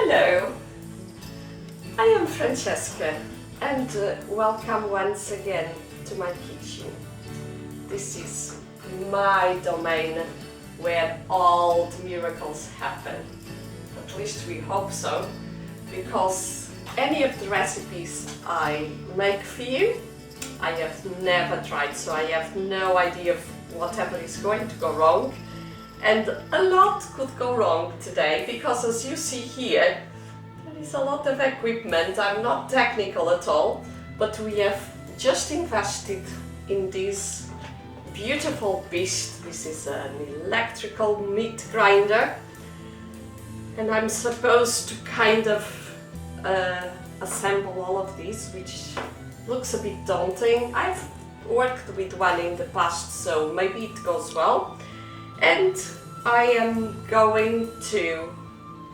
Hello, I am Francesca and welcome once again to my kitchen. This is my domain where all the miracles happen. At least we hope so, because any of the recipes I make for you, I have never tried, so I have no idea of whatever is going to go wrong. And a lot could go wrong today, because as you see here, there is a lot of equipment. I'm not technical at all, but we have just invested in this beautiful Baste. This is an electrical meat grinder, and I'm supposed to kind of assemble all of these, which looks a bit daunting. I've worked with one in the past, so maybe it goes well. And I am going to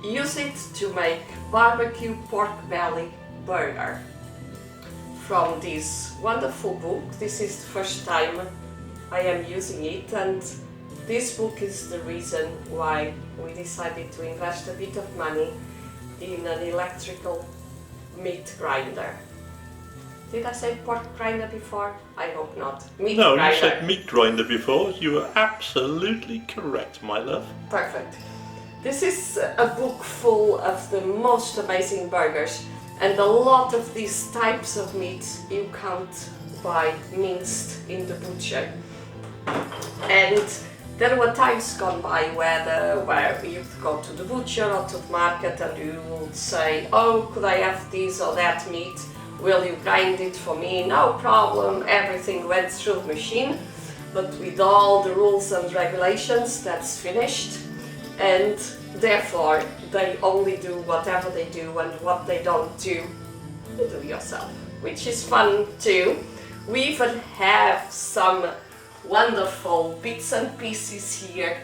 use it to make barbecue pork belly burger from this wonderful book. This is the first time I am using it, and this book is the reason why we decided to invest a bit of money in an electrical meat grinder. Did I say pork grinder before? I hope not. Meat no, grinder. You said meat grinder before. You were absolutely correct, my love. Perfect. This is a book full of the most amazing burgers, and a lot of these types of meat you can't buy minced in the butcher. And there were times gone by where you go to the butcher or to the market and you would say, oh, could I have this or that meat? Will you grind it for me? No problem. Everything went through the machine, but with all the rules and regulations, that's finished. And therefore, they only do whatever they do, and what they don't do, you do yourself, which is fun too. We even have some wonderful bits and pieces here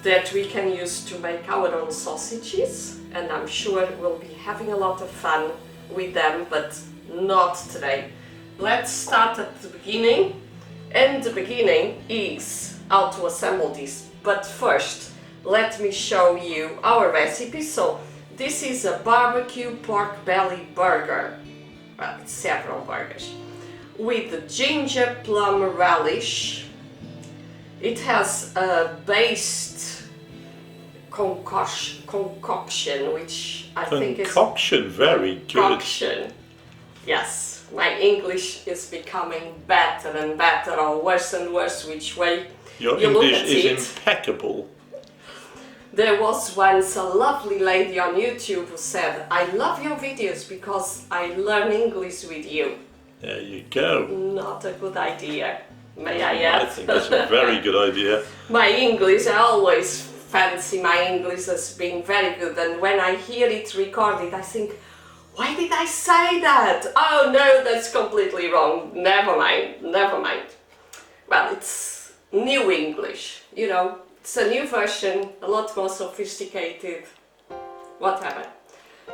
that we can use to make our own sausages, and I'm sure we'll be having a lot of fun with them, but not today. Let's start at the beginning, and the beginning is how to assemble this. But first, let me show you our recipe. So this is a barbecue pork belly burger, well, it's several burgers, with the ginger-plum relish. It has a Baste concoction, which I think is... Concoction, very good. Concoction. Yes, my English is becoming better and better, or worse and worse, which way Your you look English at is it. impeccable. There was once a lovely lady on YouTube who said, I love your videos because I learn English with you. There you go. Not a good idea, may I add? I think that's a very good idea. My English, I always fancy my English as being very good, and when I hear it recorded, I think, why did I say that? Oh no, that's completely wrong. Never mind, never mind. Well, it's new English, you know. It's a new version, a lot more sophisticated, whatever.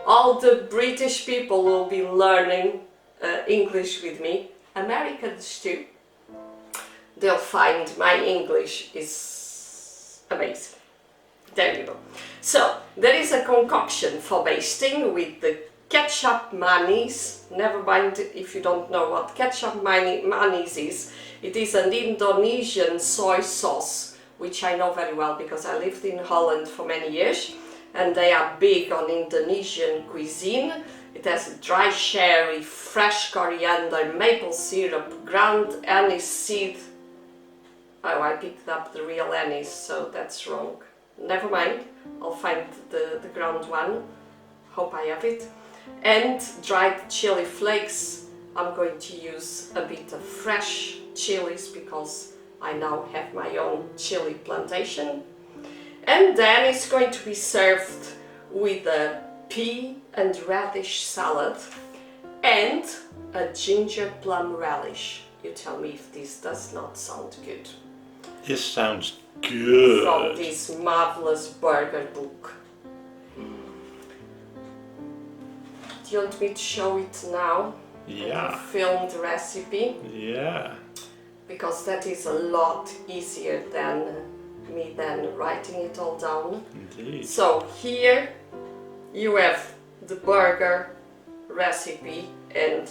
All the British people will be learning English with me, Americans too. They'll find my English is amazing. There you go. So, there is a concoction for basting with the ketchup mayonnaise. Never mind if you don't know what ketchup mayonnaise is. It is an Indonesian soy sauce, which I know very well because I lived in Holland for many years, and they are big on Indonesian cuisine. It has dry sherry, fresh coriander, maple syrup, ground anise seed. Oh, I picked up the real anise, so that's wrong. Never mind, I'll find the ground one. Hope I have it. And dried chili flakes. I'm going to use a bit of fresh chilies because I now have my own chili plantation. And then it's going to be served with a pea and radish salad and a ginger-plum relish. You tell me if this does not sound good. This sounds good. From this marvelous burger book. Do you want me to show it now? Yeah. Film the recipe? Yeah. Because that is a lot easier than me then writing it all down. Indeed. So here you have the burger recipe and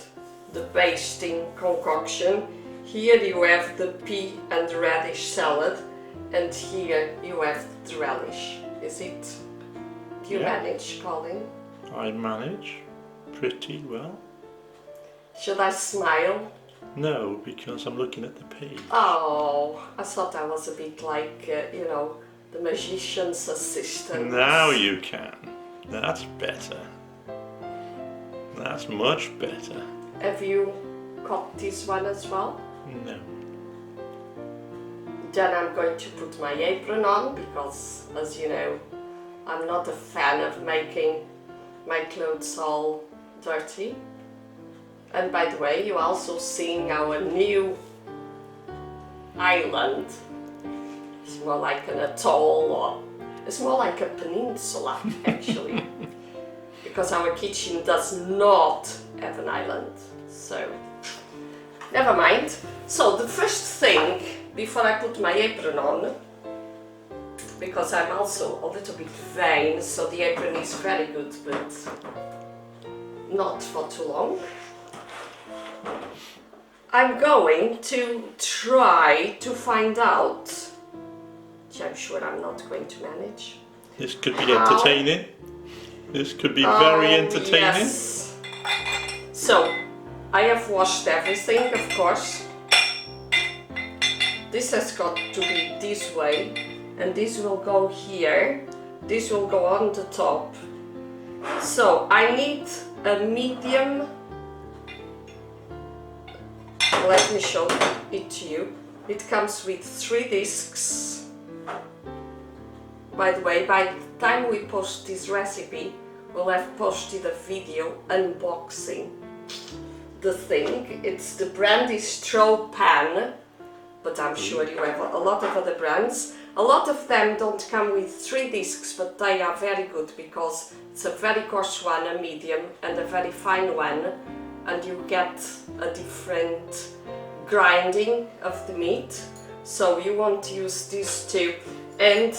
the basting concoction. Here you have the pea and radish salad, and here you have the relish. Is it? Do you manage, Colin? I manage pretty well. Should I smile? No, because I'm looking at the page. Oh, I thought I was a bit like, you know, the magician's assistant. Now you can. That's better. That's much better. Have you got this one as well? No. Then I'm going to put my apron on because, as you know, I'm not a fan of making my clothes all dirty. And by the way, you're also seeing our new island. It's more like an atoll, or it's more like a peninsula actually, because our kitchen does not have an island. So, never mind. So the first thing, before I put my apron on, because I'm also a little bit vain, so the apron is very good, but not for too long. I'm going to try to find out, which I'm sure I'm not going to manage. This could be entertaining. This could be very entertaining. Yes. So, I have washed everything, of course. This has got to be this way, and this will go here. This will go on the top. So, I need a medium. Let me show it to you. It comes with 3 discs. By the way, by the time we post this recipe, we'll have posted a video unboxing the thing. It's the brand is Straw Pan, but I'm sure you have a lot of other brands. A lot of them don't come with 3 discs, but they are very good because it's a very coarse one, a medium, and a very fine one, and you get a different grinding of the meat. So you want to use these 2. And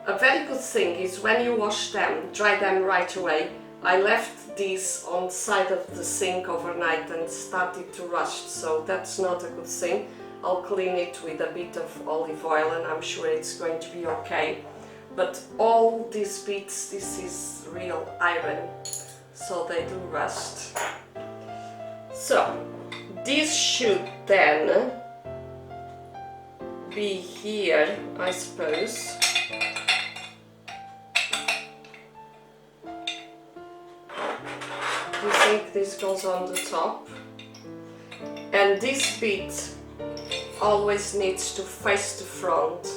a very good thing is when you wash them, dry them right away. I left these on the side of the sink overnight and started to rust, so that's not a good thing. I'll clean it with a bit of olive oil and I'm sure it's going to be okay. But all these bits, this is real iron, so they do rust. So, this should then be here, I suppose. You think this goes on the top? And this bit always needs to face the front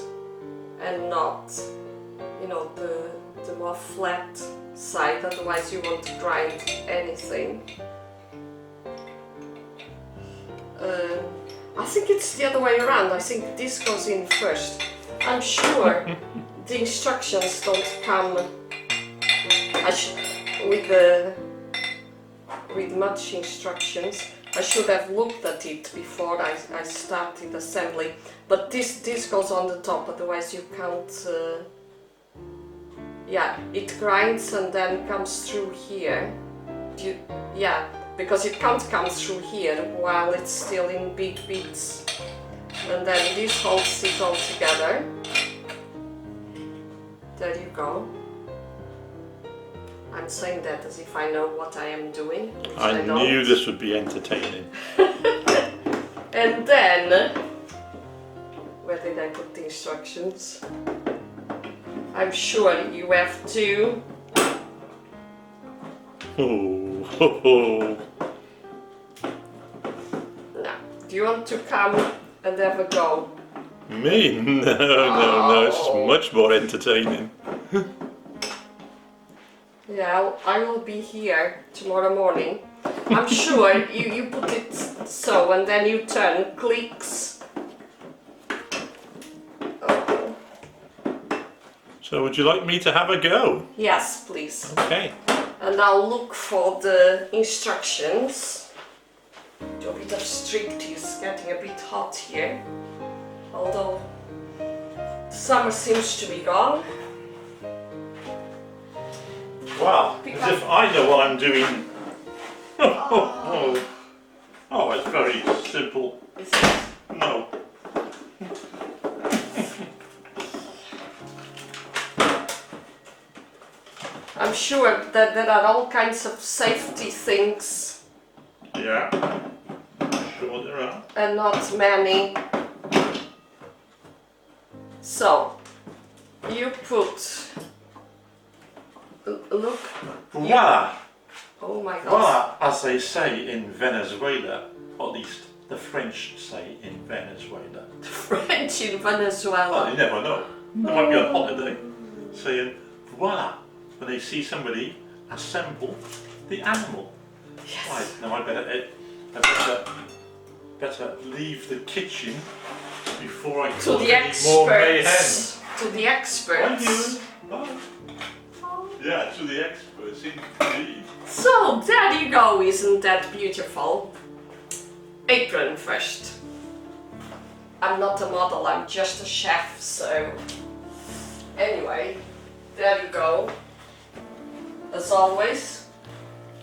and not, you know, the more flat side, otherwise you won't grind anything. I think it's the other way around. I think this goes in first. I'm sure the instructions don't come with much instructions. I should have looked at it before I started assembly, but this goes on the top, otherwise you can't, yeah, it grinds and then comes through here. Yeah, because it can't come through here while it's still in big bits. And then this holds it all together. There you go. I'm saying that as if I know what I am doing. I knew this would be entertaining. And then, where did I put the instructions? I'm sure you have to. Oh. Now, do you want to come and have a go? Me? No, it's much more entertaining. Yeah, I will be here tomorrow morning. I'm sure you put it so and then you turn, clicks. Oh. So would you like me to have a go? Yes, please. Okay. And I'll look for the instructions. Do a bit of striptease, getting a bit hot here. Although the summer seems to be gone. Wow, Because As if I know what I'm doing. Oh, it's very simple. Is it? No. I'm sure that there are all kinds of safety things. Yeah. Sure there are. And not many. So, you put, look, Voila! oh my god. Voila, as they say in Venezuela, or at least the French say in Venezuela. French in Oh, Venezuela. you never know. They might be on holiday saying voila when they see somebody assemble the animal. Yes. Right, now I better leave the kitchen before I To cause the any more mayhem. experts. To the experts. Bye. Yeah, to the experts indeed. So, there you go, isn't that beautiful? Apron first. I'm not a model, I'm just a chef, so... Anyway, there you go. As always,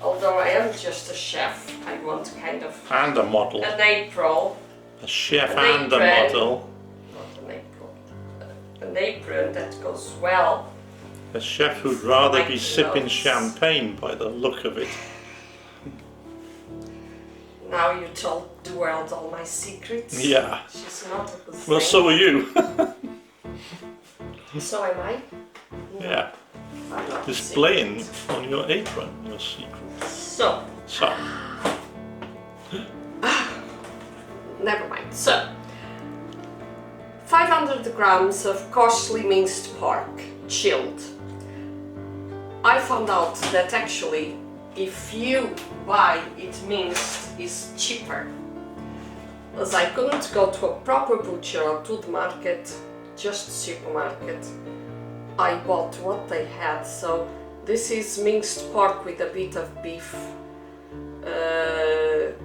although I am just a chef, I want kind of And a model. an apron. A chef An and a apron. model. Not an apron. An apron that goes well. A chef who'd rather Like be sipping clothes. champagne by the look of it. Now you told the world all my secrets. Yeah. She's not a good Well, thing. so are you. So am I? Yeah. I'm not a Displaying secret. on your apron your secret. So, So, never mind. So, 500 grams of coarsely minced pork, chilled. I found out that actually, if you buy it minced, it's cheaper. As I couldn't go to a proper butcher or to the market, just supermarket, I bought what they had. So this is minced pork with a bit of beef.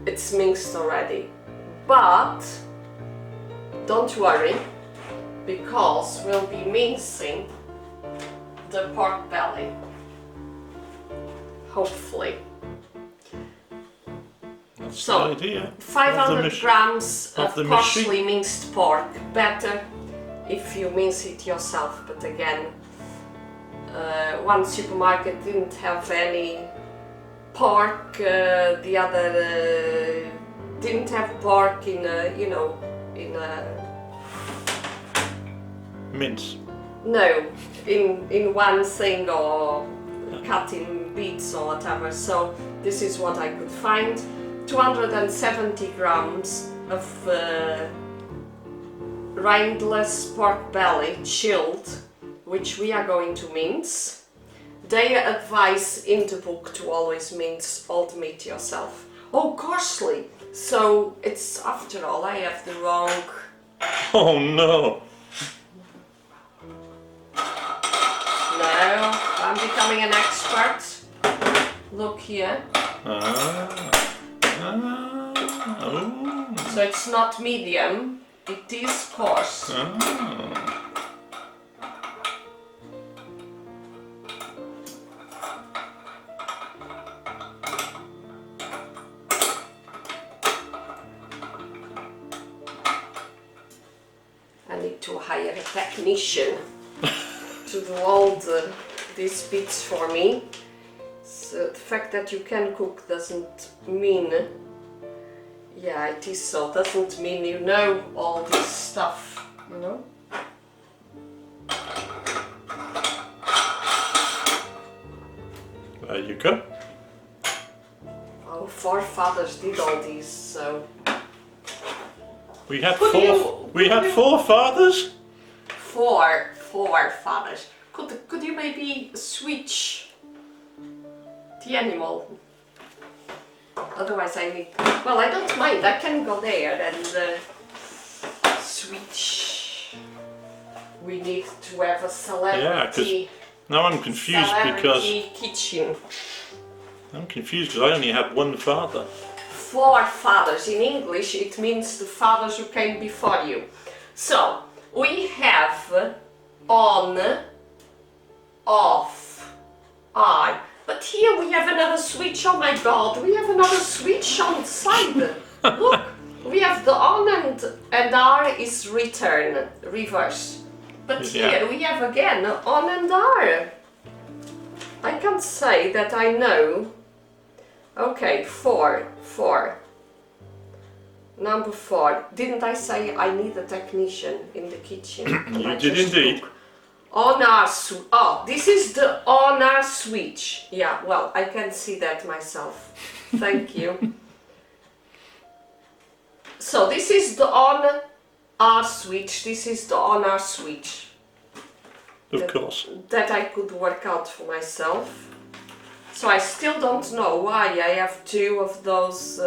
It's minced already, but don't worry, because we'll be mincing the pork belly, hopefully. that's So, the idea. 500 grams of of the coarsely minced pork. Better if you mince it yourself, but again, one supermarket didn't have any pork, the other didn't have pork in a, you know, in a... Mince. No, in one thing or cut in bits or whatever. So this is what I could find. 270 grams of rindless pork belly, chilled, which we are going to mince. They advise in the book to always mince all the meat yourself. Oh, coarsely! So it's, after all, I have the wrong... Oh no! No, I'm becoming an expert. Look here. Oh. So it's not medium, it is coarse. I need to hire a technician to do all these bits for me. So the fact that you can cook doesn't mean, yeah, it is so, doesn't mean you know all this stuff, you know? There you go. Our forefathers did all these, so... We had Could four. you- We could had you- four fathers. Four fathers. Could you maybe switch the animal? Otherwise I need... Well, I don't mind, I can go there and switch. We need to have a celebrity, Now I'm confused because kitchen. I only had one father. Four fathers. In English it means the fathers who came before you. So, we have on, off, I. But here we have another switch. Oh my god, we have another switch on the side. Look, we have the on and R is return, reverse. But here we have again on and R. I can't say that I know. Okay, 4. Number 4. Didn't I say I need a technician in the kitchen? You did indeed. On R oh, this is the on R switch. Yeah, well, I can see that myself. Thank you. So this is the on R switch. This is the on R switch. Of course. That I could work out for myself. So I still don't know why I have 2 of those.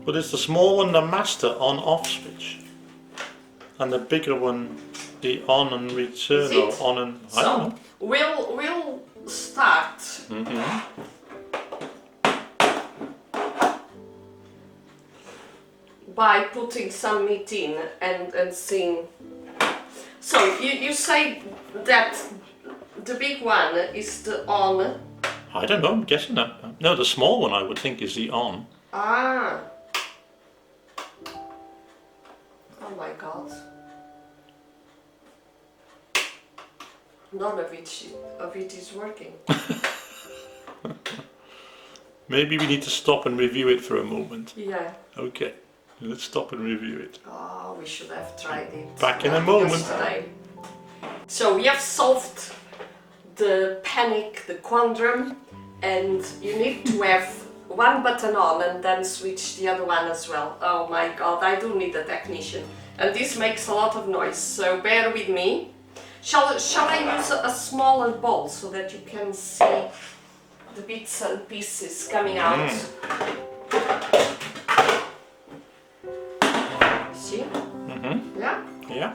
But is the small one the master on-off switch? And the bigger one the on and return or on and... I don't know. We'll start. By putting some meat in and seeing. So you say that the big one is the on. I don't know, I'm guessing that. No, the small one I would think is the on. Ah. Oh my god. None of it is working. Maybe we need to stop and review it for a moment. Yeah. Okay, let's stop and review it. Oh, we should have tried it. Back in a moment. Yesterday. So we have solved the panic, the quandrum, and you need to have one button on and then switch the other one as well. Oh my god, I do need a technician. And this makes a lot of noise, so bear with me. Shall I use a smaller bowl so that you can see the bits and pieces coming out? See? Yeah? Yeah.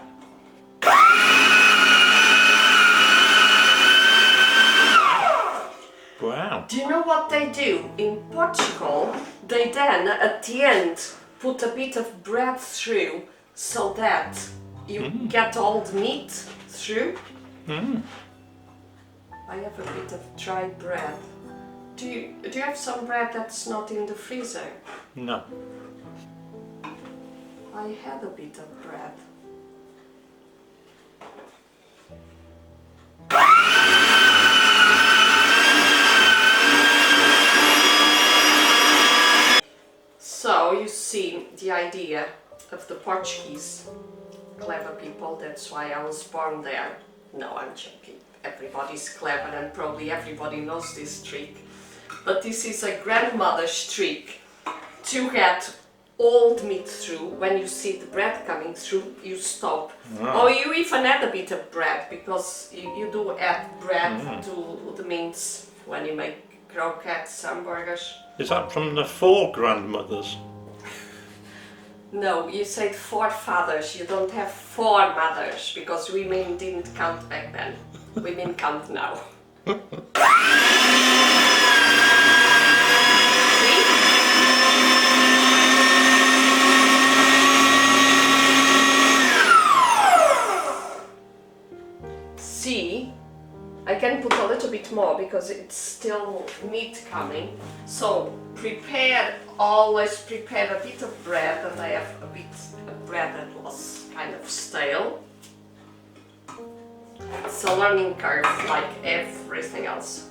Wow. Do you know what they do? In Portugal, they then at the end put a bit of bread through so that you get all the meat through. I have a bit of dry bread. Do you have some bread that's not in the freezer? No. I had a bit of bread. So you see the idea of the Portuguese clever people, that's why I was born there. No, I'm joking. Everybody's clever and probably everybody knows this trick. But this is a grandmother's trick to get old meat through. When you see the bread coming through, you stop. Or you even add a bit of bread, because you do add bread to the mince when you make croquettes, hamburgers. Is that from the 4 grandmothers? No, you said 4 fathers, you don't have 4 mothers, because women didn't count back then. Women count now. See? I can put a little bit more because it's still meat coming. So always prepare a bit of bread, and I have a bit of bread that was kind of stale. It's a learning curve like everything else.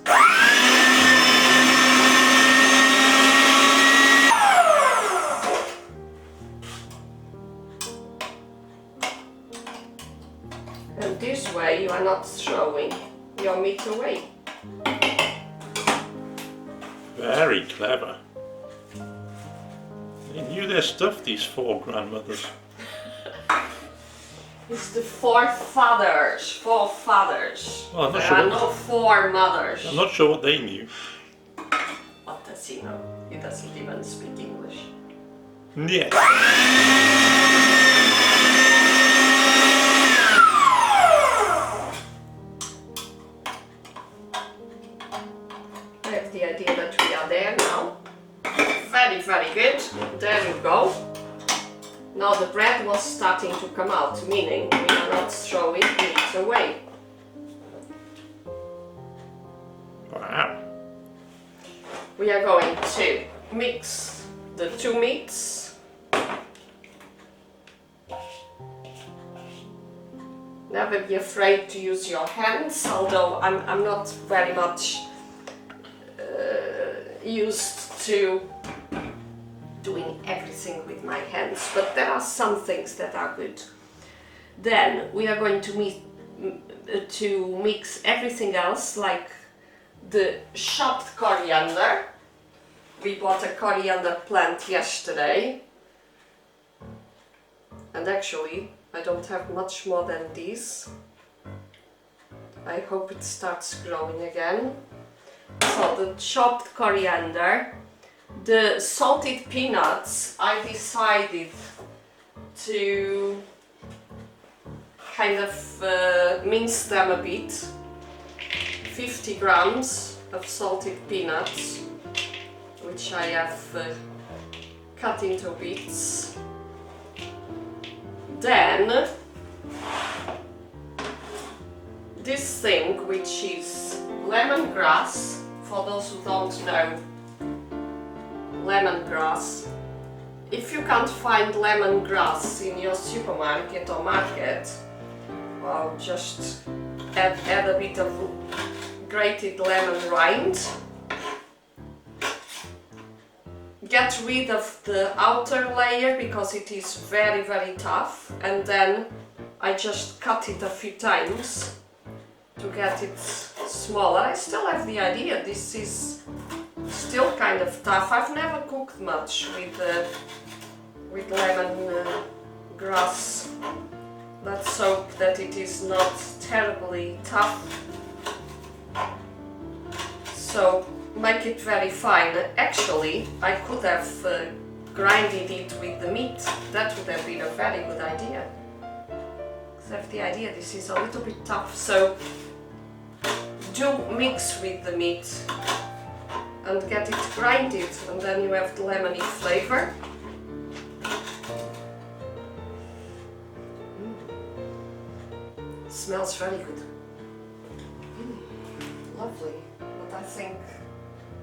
And this way you are not throwing your meat away. Very clever. They knew their stuff, these 4 grandmothers. It's the 4 fathers. 4 fathers. Well, I'm not there sure are no 4 mothers. I'm not sure what they knew. What does he know? He doesn't even speak English. Yeah. I have the idea that we are there now. Very, very good. There you go. Now the bread was starting to come out, meaning we are not throwing meat away. we are going to mix the two meats. Never be afraid to use your hands, although I'm not very much used to doing everything with my hands, but there are some things that are good. Then we are going to mix everything else, like the chopped coriander. We bought a coriander plant yesterday, and actually I don't have much more than this. I hope it starts growing again. So the chopped coriander, the salted peanuts, I decided to kind of mince them a bit. 50 grams of salted peanuts, which I have cut into bits. Then this thing, which is lemongrass. For those who don't know, lemongrass. If you can't find lemongrass in your supermarket or market, well, just add a bit of grated lemon rind. Get rid of the outer layer because it is very, very tough, and then I just cut it a few times to get it smaller. I still have the idea this is still kind of tough. I've never cooked much with lemon grass. Let's hope that it is not terribly tough. So make it very fine. Actually, I could have grinded it with the meat. That would have been a very good idea. Except the idea this is a little bit tough, so do mix with the meat and get it grinded, and then you have the lemony flavor. Smells very good. Lovely. But I think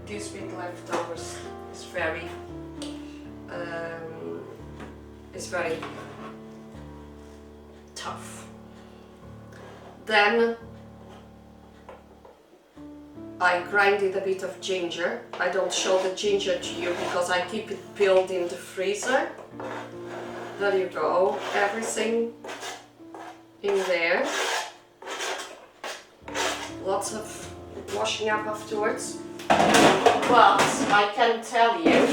this with leftovers is very tough. Then I grinded a bit of ginger. I don't show the ginger to you because I keep it peeled in the freezer. There you go, everything in there. Lots of washing up afterwards. But I can tell you,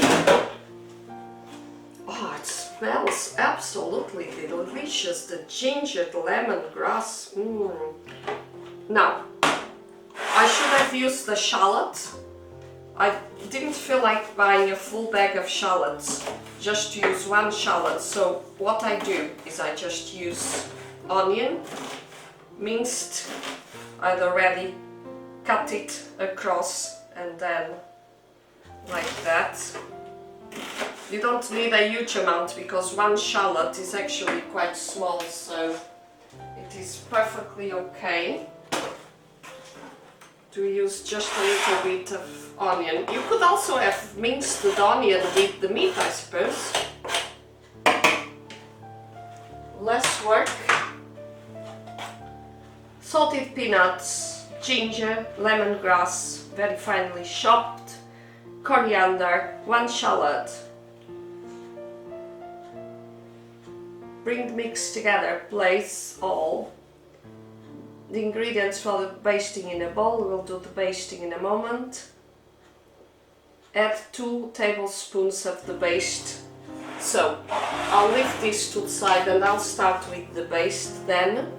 oh, it smells absolutely delicious. The ginger, the lemongrass. Now, I should have used the shallot. I didn't feel like buying a full bag of shallots, just to use one shallot. So what I do is I just use onion, minced. I'd already cut it across, and then like that. You don't need a huge amount because one shallot is actually quite small, so it is perfectly okay to use just a little bit of onion. You could also have minced the onion with the meat, I suppose. Less work. Salted peanuts, ginger, lemongrass, very finely chopped, coriander, one shallot. Bring the mix together, place all the ingredients for the basting in a bowl. We'll do the basting in a moment. Add 2 tablespoons of the baste. So I'll leave this to the side and I'll start with the baste then.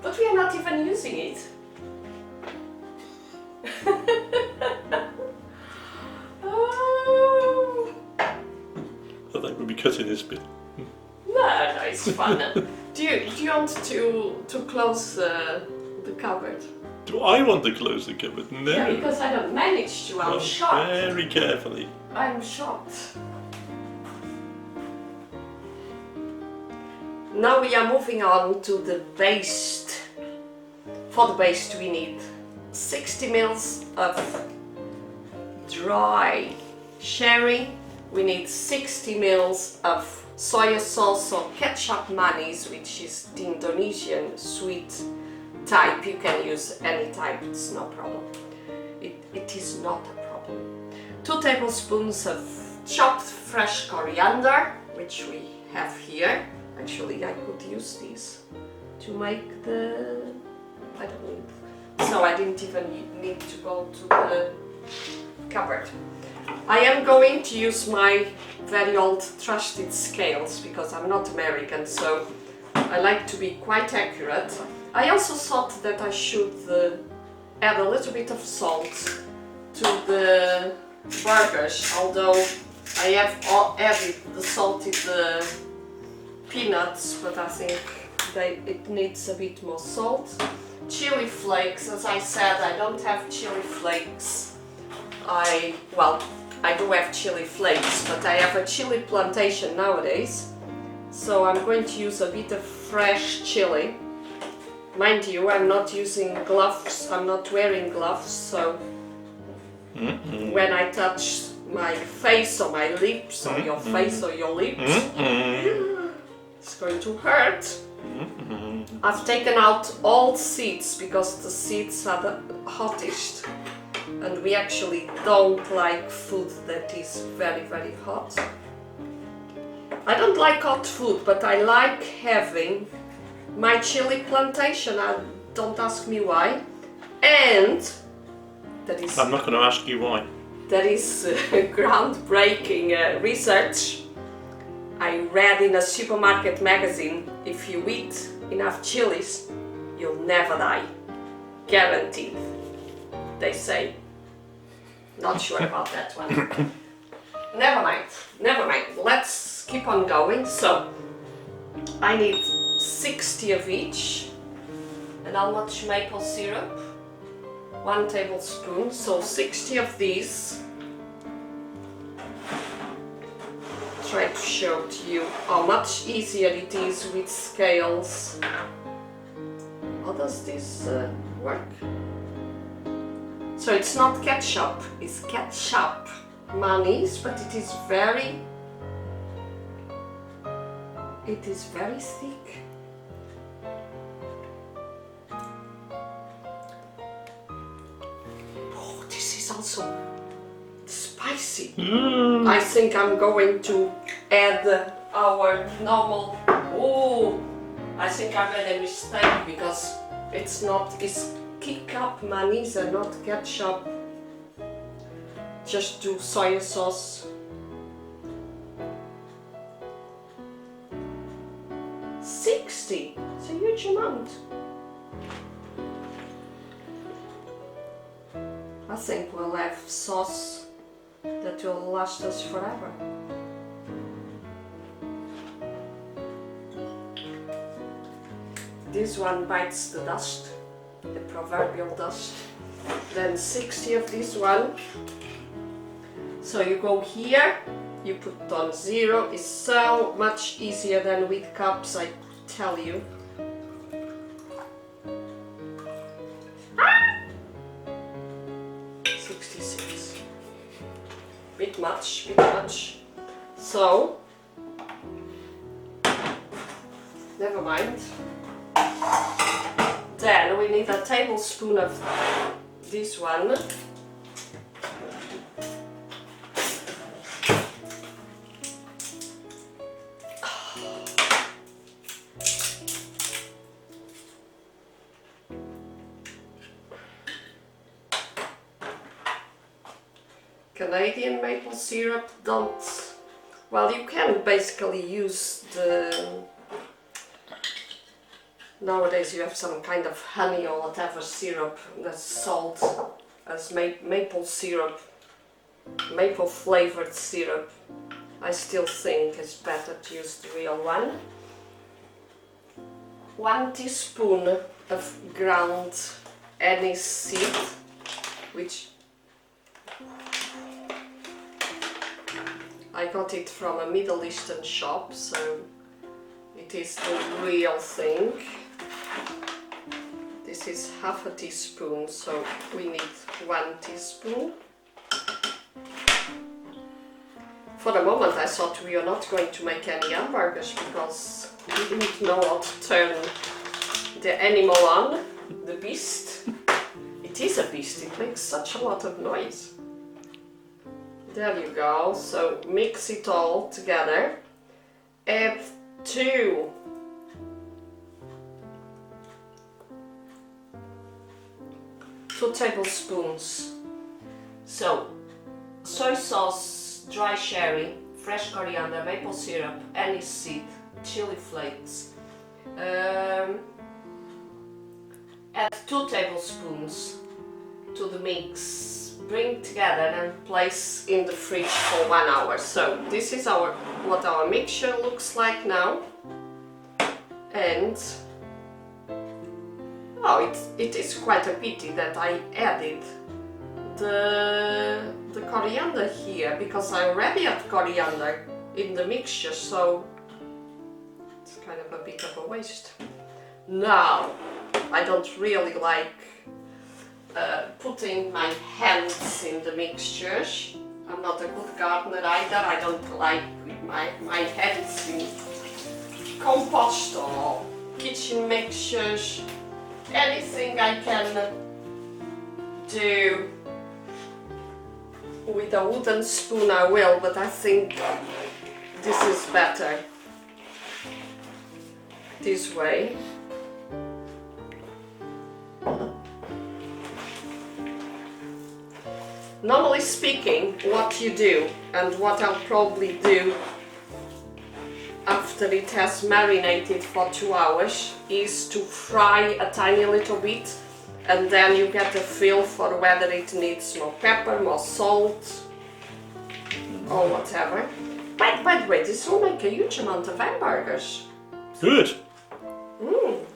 But we are not even using it. I think we'll be cutting dirty, this bit. No, it's fun. do you want to close the cupboard? Do I want to close the cupboard? No. Yeah, because I don't manage to. I'm Well, shocked. very carefully. I'm shocked. Now we are moving on to the baste. For the baste we need 60 ml of dry sherry. We need 60 ml of soy sauce or ketchup manis, which is the Indonesian sweet type. You can use any type, it's no problem. It is not a problem. 2 tablespoons of chopped fresh coriander, which we have here. Actually, I could use these to make the... I don't need. So I didn't even need to go to the cupboard. I am going to use my very old trusted scales because I'm not American, so I like to be quite accurate. I also thought that I should add a little bit of salt to the burgers, although I have added the salted peanuts, but I think it needs a bit more salt. Chili flakes, as I said, I don't have chili flakes. I do have chili flakes, but I have a chili plantation nowadays, so I'm going to use a bit of fresh chili. Mind you, I'm not using gloves, I'm not wearing gloves, so when I touch my face or my lips or your face or your lips, it's going to hurt. I've taken out all seeds because the seeds are the hottest, and we actually don't like food that is very, very hot. I don't like hot food, but I like having my chili plantation. Don't ask me why. And that is... I'm not going to ask you why. That is groundbreaking research. I read in a supermarket magazine, if you eat enough chilies, you'll never die. Guaranteed, they say. Not sure about that one. Never mind. Let's keep on going. So, I need 60 of each. And how much maple syrup? 1 tablespoon, so 60 of these. Try to show to you how much easier it is with scales. How does this work? So it's not ketchup, it's ketchup mayonnaise, but it is very thick. Oh, this is also spicy. I think I'm going to add our normal... Oh, I think I made a mistake because it's ketchup mayonnaise and not ketchup. Just do soy sauce. 60, it's a huge amount. I think we'll have sauce that will last us forever. This one bites the dust, the proverbial dust. Then 60 of this one. So you go here, you put on 0. It's so much easier than with cups, I tell you. 66. Bit much. So, never mind. Then we need a tablespoon of this one. Canadian maple syrup, you can basically use nowadays you have some kind of honey or whatever syrup that's sold as maple syrup, maple flavored syrup. I still think it's better to use the real one. 1 teaspoon of ground anise seed, which I got it from a Middle Eastern shop, so it is the real thing. This is half a teaspoon, so we need 1 teaspoon. For the moment I thought we are not going to make any hamburgers because we didn't know how to turn the animal on, the beast. It is a beast, it makes such a lot of noise. There you go, so mix it all together. Add 2 tablespoons. So, soy sauce, dry sherry, fresh coriander, maple syrup, anise seed, chili flakes. Add 2 tablespoons to the mix. Bring together and place in the fridge for 1 hour. So this is what our mixture looks like now. And it is quite a pity that I added the coriander here, because I already have coriander in the mixture, so it's kind of a bit of a waste. Now, I don't really like putting my hands in the mixtures. I'm not a good gardener either. I don't like my hands in compost or kitchen mixtures. Anything I can do with a wooden spoon I will, but I think this is better this way. Normally speaking, what you do, and what I'll probably do after it has marinated for 2 hours, is to fry a tiny little bit, and then you get a feel for whether it needs more pepper, more salt, or whatever. By the way, this will make a huge amount of hamburgers. Good.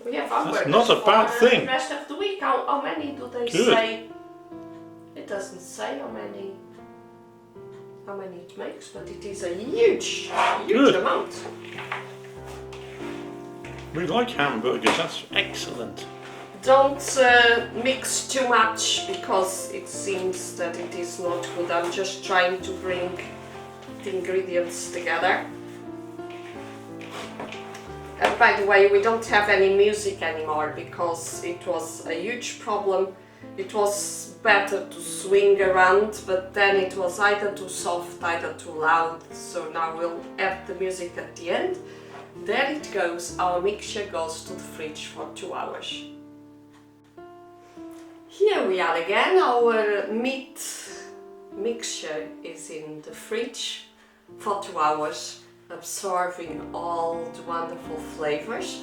We have hamburgers. That's not a bad thing. The rest of the week. How many do they Good. say? It doesn't say how many it makes, but it is a huge Good. amount. We like hamburgers, that's excellent. Don't mix too much, because it seems that it is not good. I'm just trying to bring the ingredients together. And by the way, we don't have any music anymore because it was a huge problem. It was better to swing around, but then it was either too soft, either too loud. So now we'll add the music at the end. There it goes, our mixture goes to the fridge for 2 hours. Here we are again, our meat mixture is in the fridge for 2 hours, absorbing all the wonderful flavors.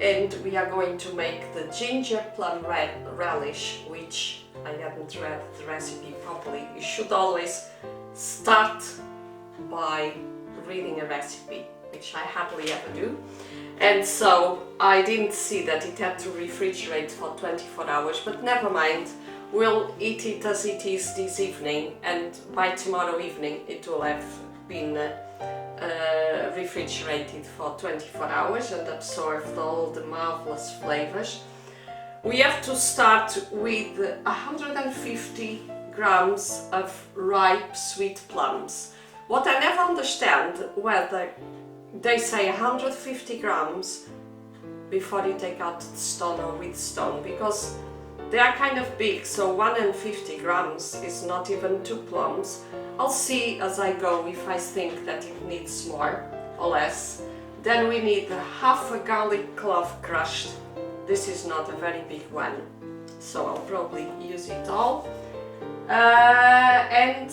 And we are going to make the ginger-plum relish, which I haven't read the recipe properly. You should always start by reading a recipe, which I hardly ever do. And so I didn't see that it had to refrigerate for 24 hours, but never mind. We'll eat it as it is this evening, and by tomorrow evening it will have been refrigerated for 24 hours and absorbed all the marvelous flavors. We have to start with 150 grams of ripe sweet plums. What I never understand, whether they say 150 grams before you take out the stone or with stone, because they are kind of big, so 150 grams is not even 2 plums. I'll see as I go if I think that it needs more or less. Then we need half a garlic clove crushed. This is not a very big one, so I'll probably use it all. And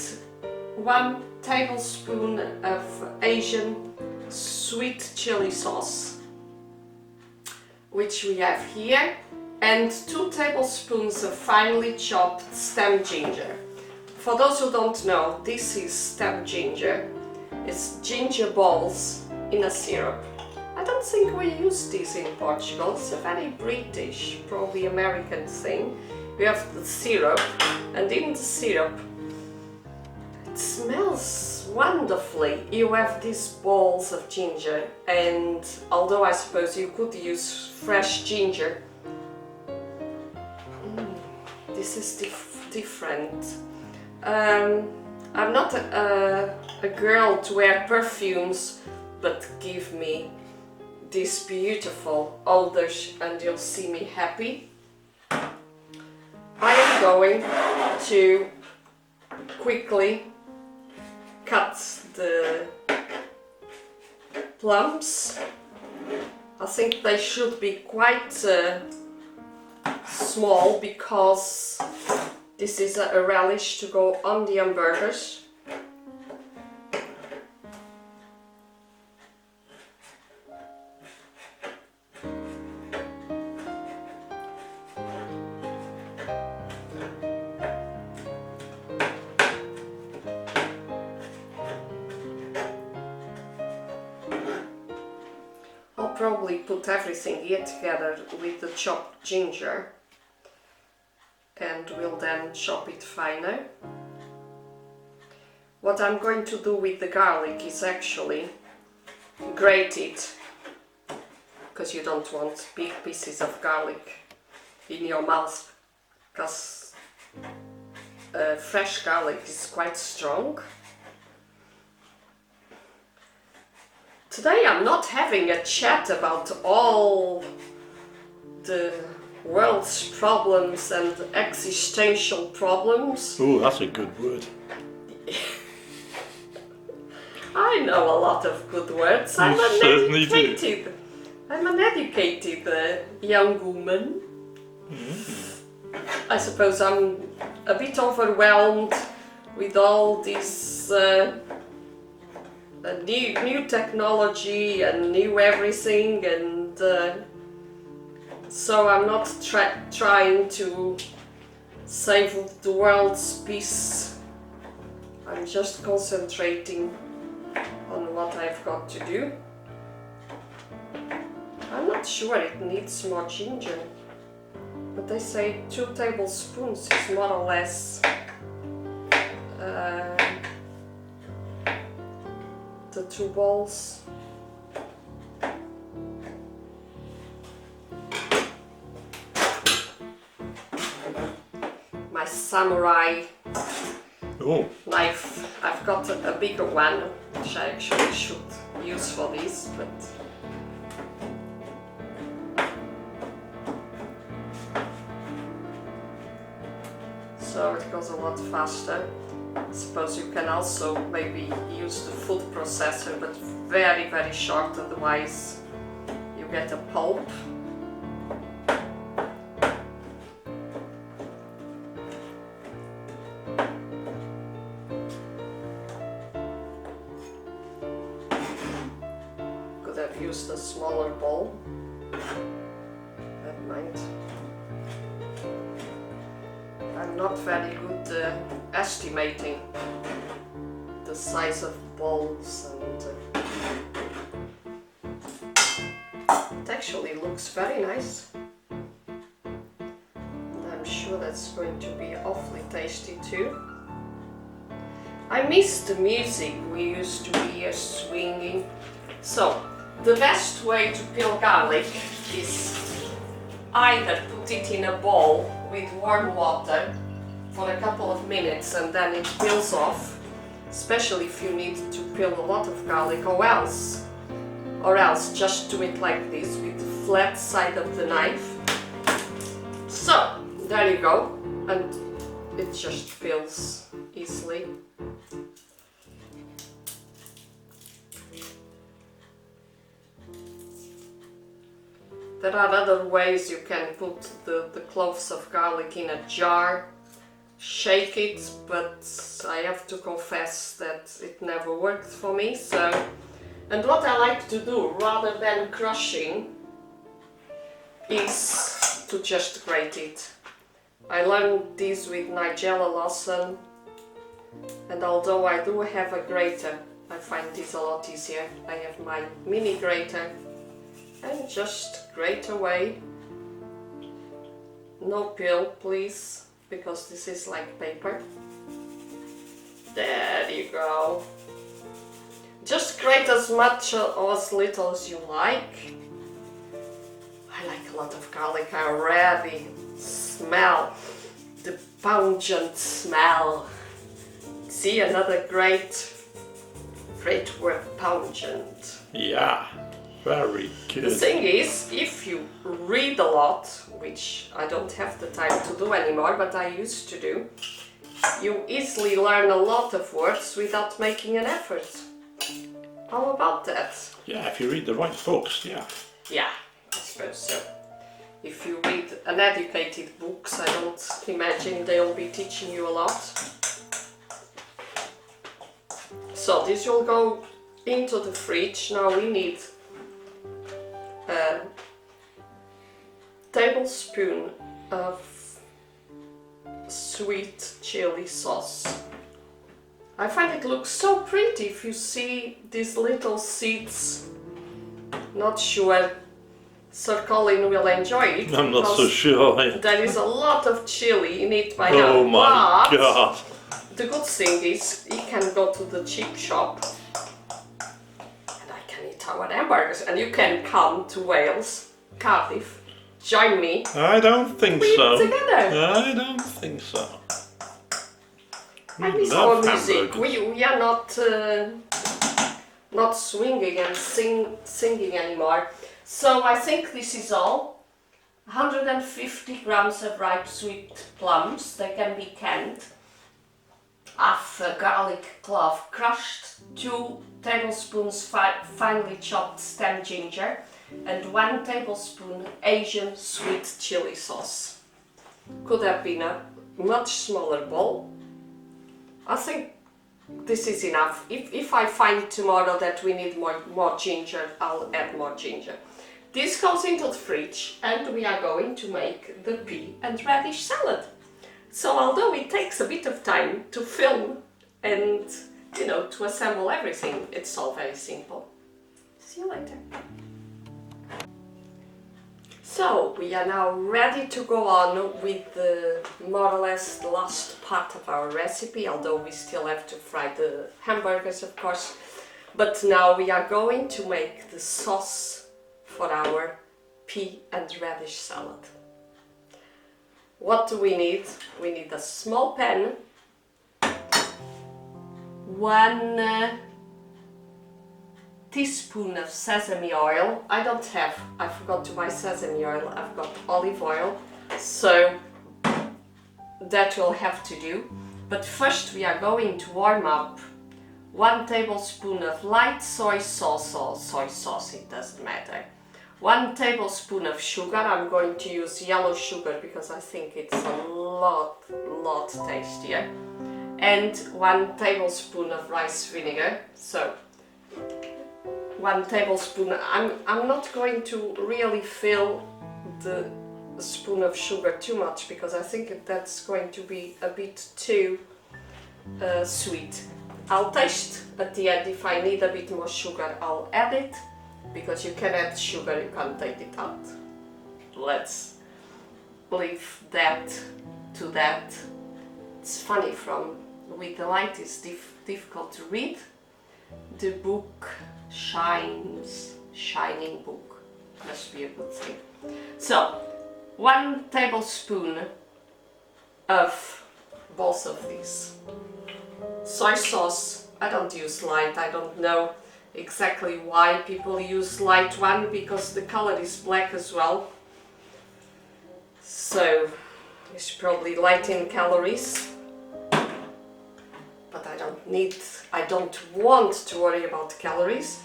1 tablespoon of Asian sweet chili sauce, which we have here, and 2 tablespoons of finely chopped stem ginger. For those who don't know, this is stem ginger. is ginger balls in a syrup. I don't think we use this in Portugal. It's a very British, probably American thing. We have the syrup, and in the syrup it smells wonderfully. You have these balls of ginger, and although I suppose you could use fresh ginger, this is different. I'm not a girl to wear perfumes, but give me this beautiful odors and you'll see me happy. I am going to quickly cut the plums. I think they should be quite small because this is a relish to go on the hamburgers. I'll probably put everything here together with the chopped ginger, and we'll then chop it finer. What I'm going to do with the garlic is actually grate it, because you don't want big pieces of garlic in your mouth, because fresh garlic is quite strong. Today I'm not having a chat about all the world's problems and existential problems. Oh, that's a good word. I know a lot of good words. I'm an educated young woman. I suppose I'm a bit overwhelmed with all this new technology and new everything, and so I'm not trying to save the world's peace. I'm just concentrating on what I've got to do. I'm not sure it needs more ginger, but they say 2 tablespoons is more or less the 2 balls. My samurai knife. I've got a bigger one, which I actually should use for this, but so it goes a lot faster. I suppose you can also maybe use the food processor, but very, very short, otherwise you get a pulp. Could have used a smaller bowl. Never mind. I'm not very good estimating the size of bowls, and it actually looks very nice. And I'm sure that's going to be awfully tasty too. I miss the music we used to hear swinging. So, the best way to peel garlic is either put it in a bowl with warm water for a couple of minutes and then it peels off, especially if you need to peel a lot of garlic, or else just do it like this with the flat side of the knife. So, there you go, and it just peels easily. There are other ways you can put the cloves of garlic in a jar, shake it, but I have to confess that it never worked for me. So, and what I like to do, rather than crushing, is to just grate it. I learned this with Nigella Lawson, and although I do have a grater I find this a lot easier. I have my mini grater and just grate away. No peel, please, because this is like paper. There you go. Just grate as much or as little as you like. I like a lot of garlic. I already smell the pungent smell. See, another great word, pungent. Yeah, very good. The thing is, if you read a lot, which I don't have the time to do anymore, but I used to do, you easily learn a lot of words without making an effort. How about that? Yeah, if you read the right books, yeah. Yeah, I suppose so. If you read uneducated books, I don't imagine they'll be teaching you a lot. So this will go into the fridge. Now we need a tablespoon of sweet chili sauce. I find it looks so pretty if you see these little seeds. Not sure Sir Colin will enjoy it. I'm not so sure. Yeah. There is a lot of chili in it by now. Oh my but god. the good thing is he can go to the cheap shop and I can eat our hamburgers, and you can come to Wales, Cardiff, join me. I don't think We so. eat together. I don't think so. I miss our music. We are not swinging and singing anymore. So I think this is all. 150 grams of ripe sweet plums. They can be canned. Half a garlic clove crushed. 2 tablespoons finely chopped stem ginger, and 1 tablespoon Asian sweet chili sauce. Could have been a much smaller bowl. I think this is enough. If I find tomorrow that we need more ginger, I'll add more ginger. This goes into the fridge, and we are going to make the pea and radish salad. So although it takes a bit of time to film and, you know, to assemble everything, it's all very simple. See you later. So we are now ready to go on with the more or less the last part of our recipe, although we still have to fry the hamburgers, of course. But now we are going to make the sauce for our pea and radish salad. What do we need? We need a small pan, 1 teaspoon of sesame oil. I forgot to buy sesame oil, I've got olive oil, so that will have to do. But first we are going to warm up 1 tablespoon of light soy sauce, or soy sauce, it doesn't matter. 1 tablespoon of sugar. I'm going to use yellow sugar because I think it's a lot tastier. And 1 tablespoon of rice vinegar. So 1 tablespoon. I'm not going to really fill the spoon of sugar too much because I think that's going to be a bit too sweet. I'll taste at the end. If I need a bit more sugar, I'll add it, because you can add sugar, you can't take it out. Let's leave that to that. It's funny, with the light it's difficult to read. The book shines, shining book, must be a good thing. So 1 tablespoon of both of these. Soy sauce, I don't use light, I don't know exactly why people use light one, because the color is black as well. So it's probably light in calories. But I don't want to worry about calories.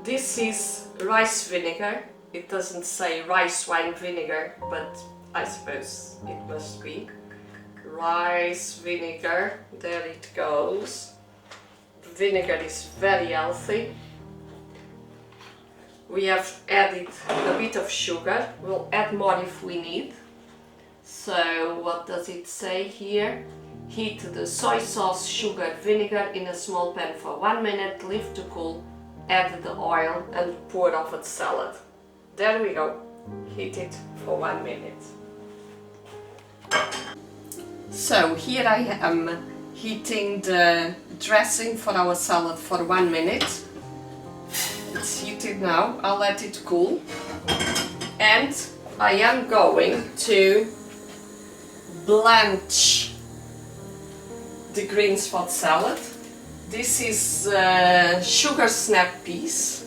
This is rice vinegar. It doesn't say rice wine vinegar, but I suppose it must be. Rice vinegar, there it goes. Vinegar is very healthy. We have added a bit of sugar. We'll add more if we need. So what does it say here? Heat the soy sauce, sugar, vinegar in a small pan for 1 minute, leave to cool, add the oil and pour over the salad. There we go. Heat it for 1 minute. So here I am heating the dressing for our salad for 1 minute. It's heated now. I'll let it cool. And I am going to blanch the greens for the salad. This is sugar snap peas.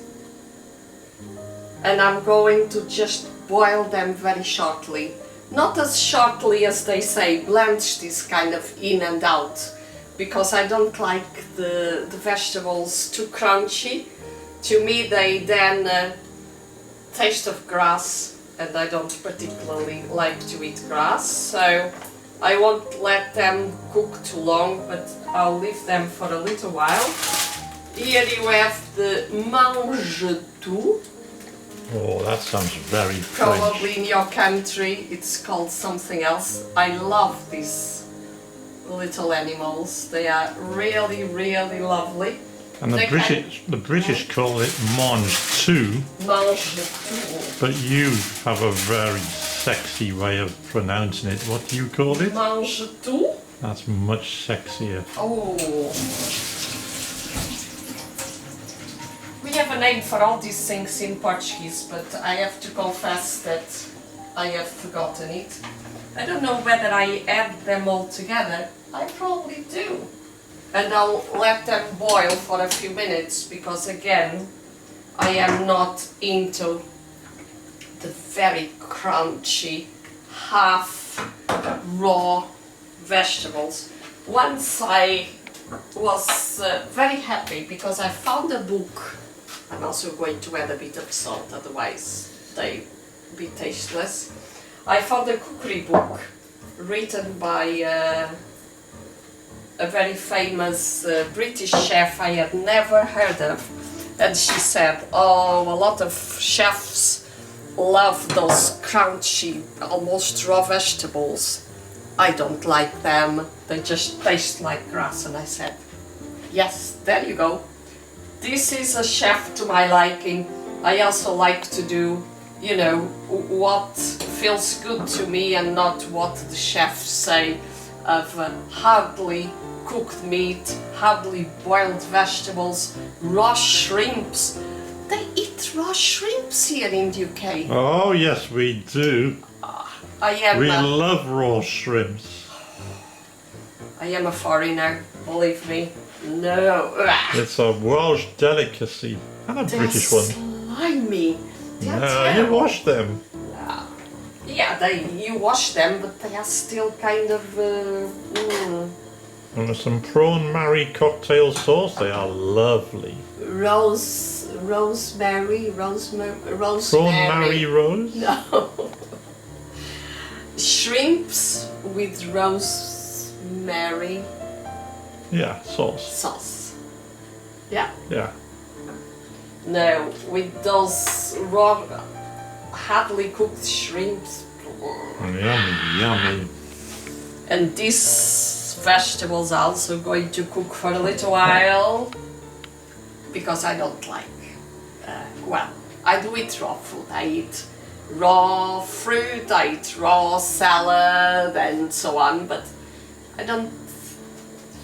And I'm going to just boil them very shortly. Not as shortly as they say, blanch this kind of in and out, because I don't like the vegetables too crunchy. To me they then taste of grass, and I don't particularly like to eat grass, so I won't let them cook too long, but I'll leave them for a little while. Here you have the mange-tout. Oh, that sounds very French. Probably in your country it's called something else. I love these little animals. They are really, really lovely. And the British call it mange-tout. Mange-tout. But you have a very sexy way of pronouncing it. What do you call it? Mange-tout. That's much sexier. Oh. We have a name for all these things in Portuguese, but I have to confess that I have forgotten it. I don't know whether I add them all together. I probably do. And I'll let them boil for a few minutes, because again, I am not into the very crunchy, half raw vegetables. Once I was very happy because I found a book. I'm also going to add a bit of salt, otherwise they be tasteless. I found a cookery book written by a very famous British chef I had never heard of, and she said, oh, a lot of chefs love those crunchy, almost raw vegetables. I don't like them, they just taste like grass. And I said, yes, there you go. This is a chef to my liking. I also like to do, you know, what feels good to me and not what the chefs say, of hardly cooked meat, hardly boiled vegetables, raw shrimps. They eat raw shrimps here in the UK. Oh yes, we do. We love raw shrimps. I am a foreigner, believe me. No. It's a Welsh delicacy. And a British one. Slimy. No, you wash them. Yeah, you wash them, but they are still kind of... And with some prawn marry cocktail sauce, they are lovely. Rosemary. Prawn marry rose? No. Shrimps with rosemary. Yeah, sauce. Yeah. Yeah. No, with those raw, hardly cooked shrimps. Yummy, yummy. And these vegetables are also going to cook for a little while, because I don't like, well, I do eat raw food. I eat raw fruit, I eat raw salad and so on, but I don't,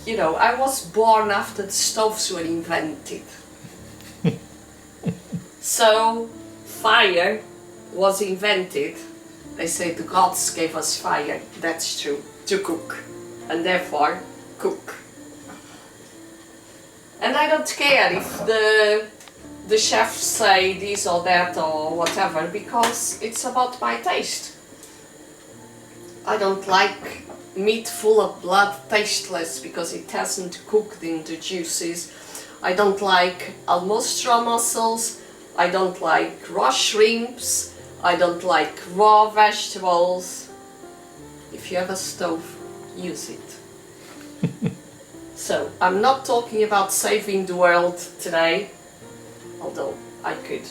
you know, I was born after the stoves were invented. So fire was invented. They say the gods gave us fire, that's true, to cook, and therefore cook. And I don't care if the chefs say this or that or whatever, because it's about my taste. I don't like meat full of blood, tasteless, because it hasn't cooked in the juices. I don't like almost raw mussels. I don't like raw shrimps. I don't like raw vegetables. If you have a stove, use it. So, I'm not talking about saving the world today, although I could.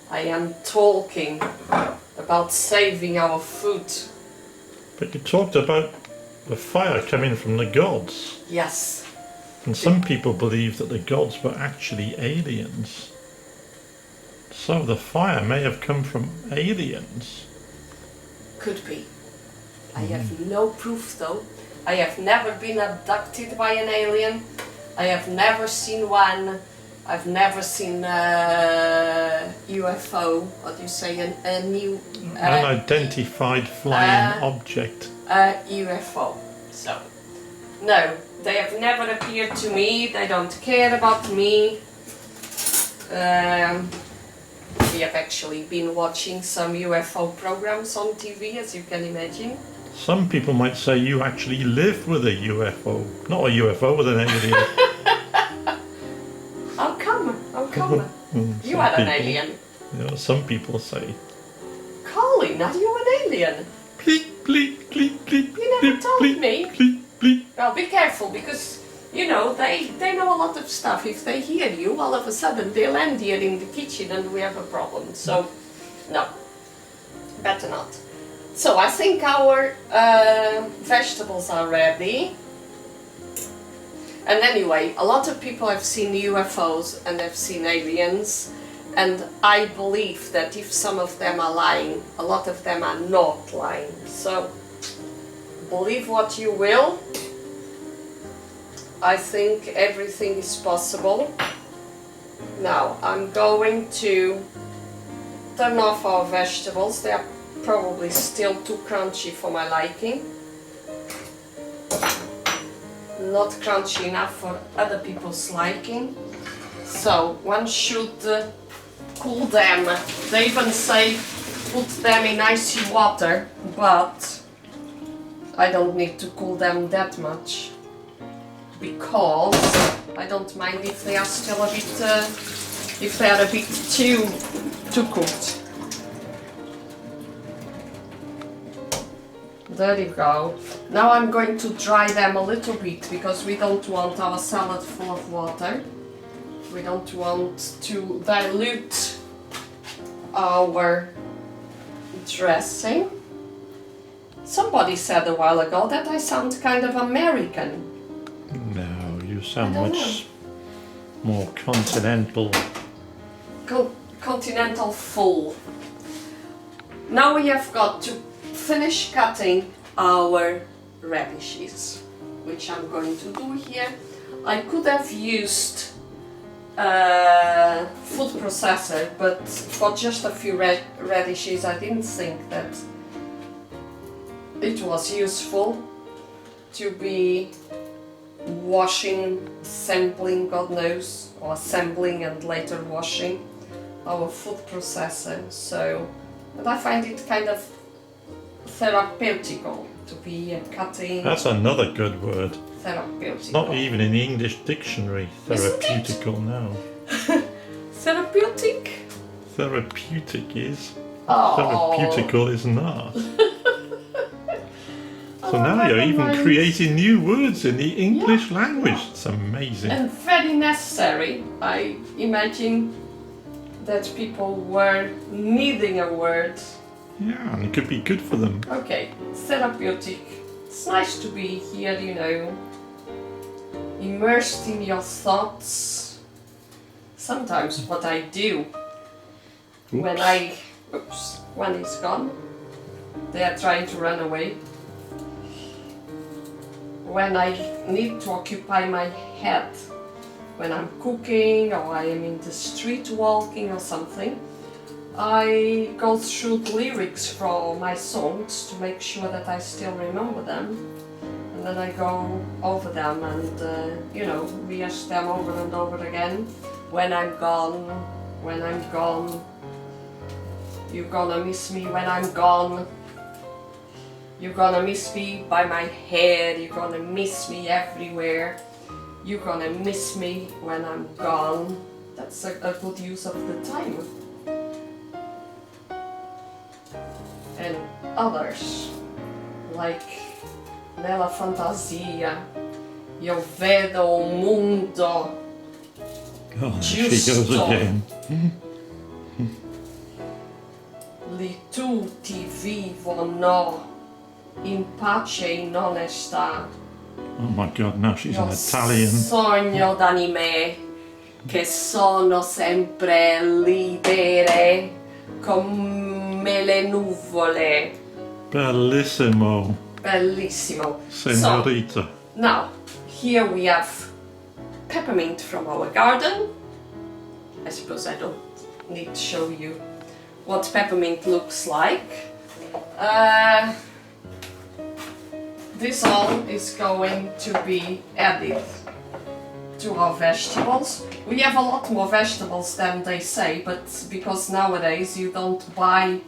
I am talking about saving our food. But you talked about the fire coming from the gods. Yes. And some people believe that the gods were actually aliens. So the fire may have come from aliens. Could be. I have no proof though. I have never been abducted by an alien. I have never seen one. I've never seen a UFO. What do you say? A new... Unidentified flying object. A UFO. So, no. They have never appeared to me. They don't care about me. We have actually been watching some UFO programs on TV, as you can imagine. Some people might say you actually live with a UFO. Not a UFO, with an alien. How come? How come? You are an alien. Yeah, some people say. Colin, are you an alien? Bleep, bleep, bleep, bleep. You never bleep, told bleep, me. Bleep, bleep. Well, be careful because, you know, they know a lot of stuff. If they hear you, all of a sudden they land here in the kitchen and we have a problem. So, no, better not. So I think our vegetables are ready. And anyway, a lot of people have seen UFOs and have seen aliens. And I believe that if some of them are lying, a lot of them are not lying. So, believe what you will. I think everything is possible. Now, I'm going to turn off our vegetables. They are probably still too crunchy for my liking. Not crunchy enough for other people's liking. So, one should cool them. They even say put them in icy water, but I don't need to cool them that much because I don't mind if they are still a bit, if they are a bit too cooked. There you go. Now I'm going to dry them a little bit because we don't want our salad full of water. We don't want to dilute our dressing. Somebody said a while ago that I sound kind of American. No, you sound much more continental. Continental full. Now we have got to finish cutting our radishes, which I'm going to do here. I could have used a food processor, but for just a few radishes I didn't think that it was useful to be washing, sampling, God knows, or assembling and later washing our food processor. So, but I find it kind of therapeutical to be cutting. That's another good word. Therapeutical. Not even in the English dictionary. Therapeutical, no. Therapeutic? Therapeutic is. Oh. Therapeutical is not. So now you're even creating new words in the English language. It's amazing. And very necessary. I imagine that people were needing a word. Yeah, and it could be good for them. Okay, therapeutic. It's nice to be here, you know, immersed in your thoughts. Sometimes what I do when one is gone, they are trying to run away. When I need to occupy my head, when I'm cooking or I am in the street walking or something, I go through the lyrics from my songs to make sure that I still remember them, and then I go over them and you know, rehash them over and over again. When I'm gone, you're gonna miss me when I'm gone. You're gonna miss me by my hair, you're gonna miss me everywhere. You're gonna miss me when I'm gone. That's a good use of the time. And others, like nella fantasia, io vedo un mondo She goes again. Li tutti vivono in pace non sta. Oh my God, now she's an Italian. Sogno d'anime che sono sempre libere come le nuvole. Bellissimo. Bellissimo. Senorita. So, now, here we have peppermint from our garden. I suppose I don't need to show you what peppermint looks like. This all is going to be added to our vegetables. We have a lot more vegetables than they say, but because nowadays you don't buy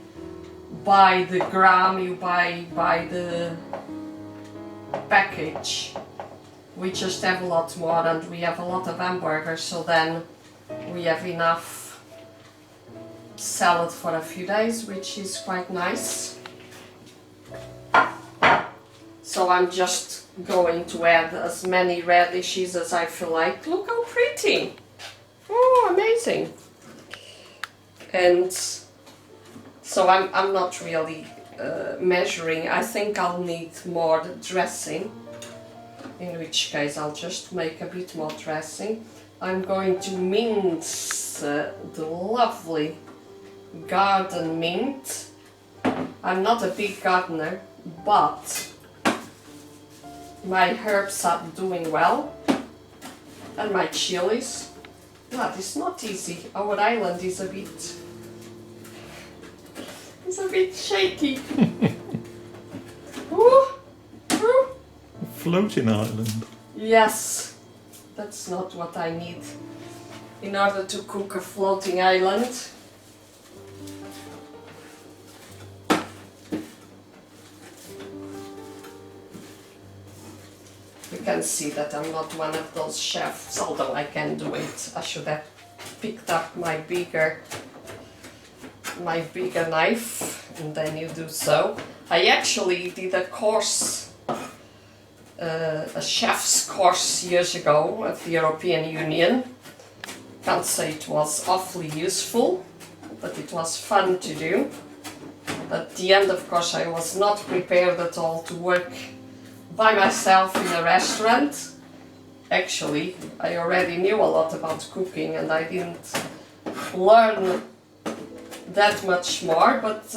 the gram, you buy the package. We just have a lot more, and we have a lot of hamburgers, so then we have enough salad for a few days, which is quite nice. So I'm just going to add as many radishes as I feel like. Look how pretty! Oh, amazing! And so I'm not really measuring. I think I'll need more dressing, in which case I'll just make a bit more dressing. I'm going to mince the lovely garden mint. I'm not a big gardener, but my herbs are doing well, and my chilies. But it's not easy. Our island is a bit shaky. Ooh, ooh. Floating island. Yes, that's not what I need in order to cook a floating island. You can see that I'm not one of those chefs, although I can do it. I should have picked up my bigger knife, and then you do so. I actually did a course, a chef's course years ago at the European Union. Can't say it was awfully useful, but it was fun to do. At the end, of course, I was not prepared at all to work by myself in a restaurant. Actually, I already knew a lot about cooking and I didn't learn that much more, but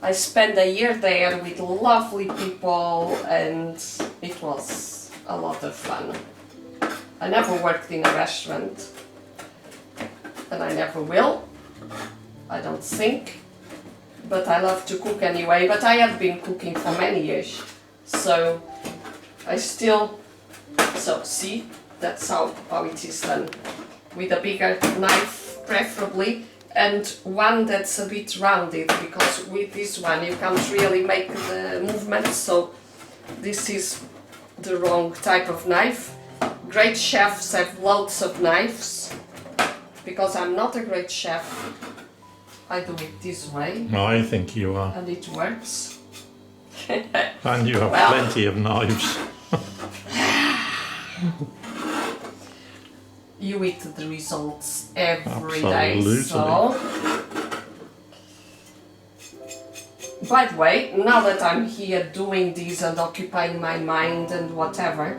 I spent a year there with lovely people and it was a lot of fun. I never worked in a restaurant and I never will, I don't think, but I love to cook anyway. But I have been cooking for many years, so I still, so see, that's how it is done, with a bigger knife preferably, and one that's a bit rounded, because with this one you can't really make the movements, so this is the wrong type of knife. Great chefs have loads of knives. Because I'm not a great chef, I do it this way. No, I think you are. And it works. And you have plenty of knives. You eat the results every day, Absolutely. so... By the way, now that I'm here doing this and occupying my mind and whatever,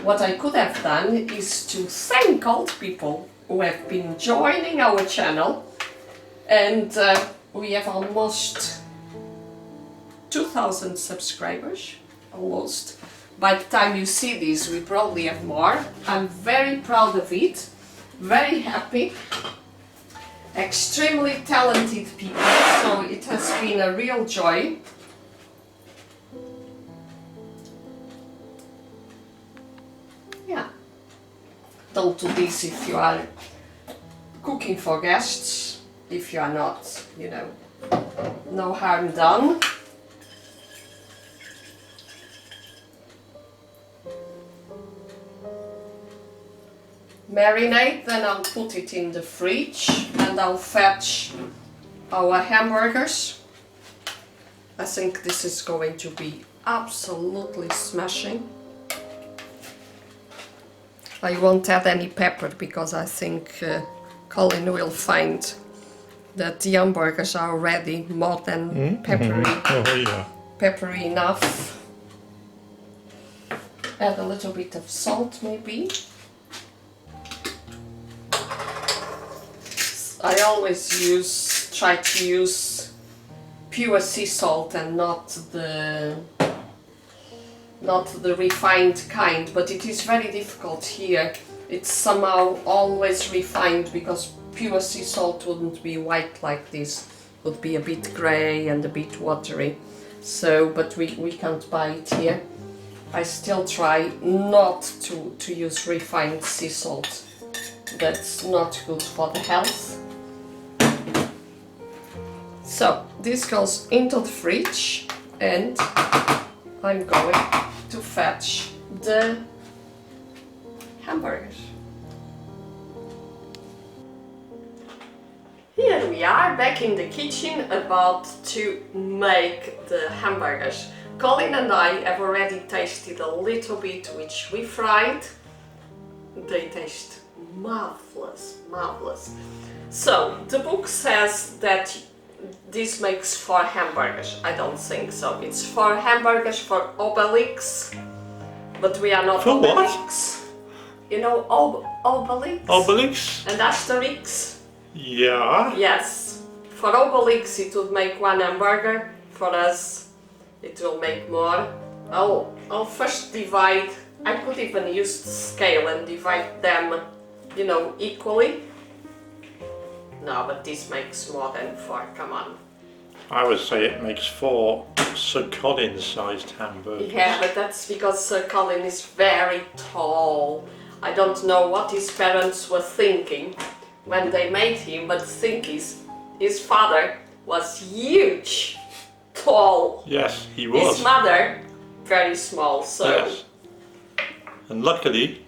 what I could have done is to thank all the people who have been joining our channel, and we have almost 2,000 subscribers, almost. By the time you see this, we probably have more. I'm very proud of it, very happy. Extremely talented people, so it has been a real joy. Yeah. Don't do this if you are cooking for guests. If you are not, you know, no harm done. Marinate, then I'll put it in the fridge and I'll fetch our hamburgers. I think this is going to be absolutely smashing. I won't add any pepper because I think Colin will find that the hamburgers are already more than peppery. Oh yeah. peppery enough. Add a little bit of salt maybe. I always try to use pure sea salt and not the refined kind, but it is very difficult here. It's somehow always refined because pure sea salt wouldn't be white like this, would be a bit grey and a bit watery. So, but we can't buy it here. I still try not to use refined sea salt. That's not good for the health. So, this goes into the fridge and I'm going to fetch the hamburger. Here we are back in the kitchen about to make the hamburgers. Colin and I have already tasted a little bit which we fried. They taste marvelous, marvelous. So the book says that this makes 4 hamburgers. I don't think so. It's 4 hamburgers for Obelix, but we are not for Obelix. What? You know Obelix? Obelix? And Asterix? Yeah. Yes. For Obelix it would make 1 hamburger. For us it will make more. I'll first divide. I could even use the scale and divide them, you know, equally. No, but this makes more than 4, come on. I would say it makes 4 Sir Colin sized hamburgers. Yeah, but that's because Sir Colin is very tall. I don't know what his parents were thinking when they made him, but the thing is, his father was huge, tall. Yes, he was. His mother, very small, so... Yes. And luckily,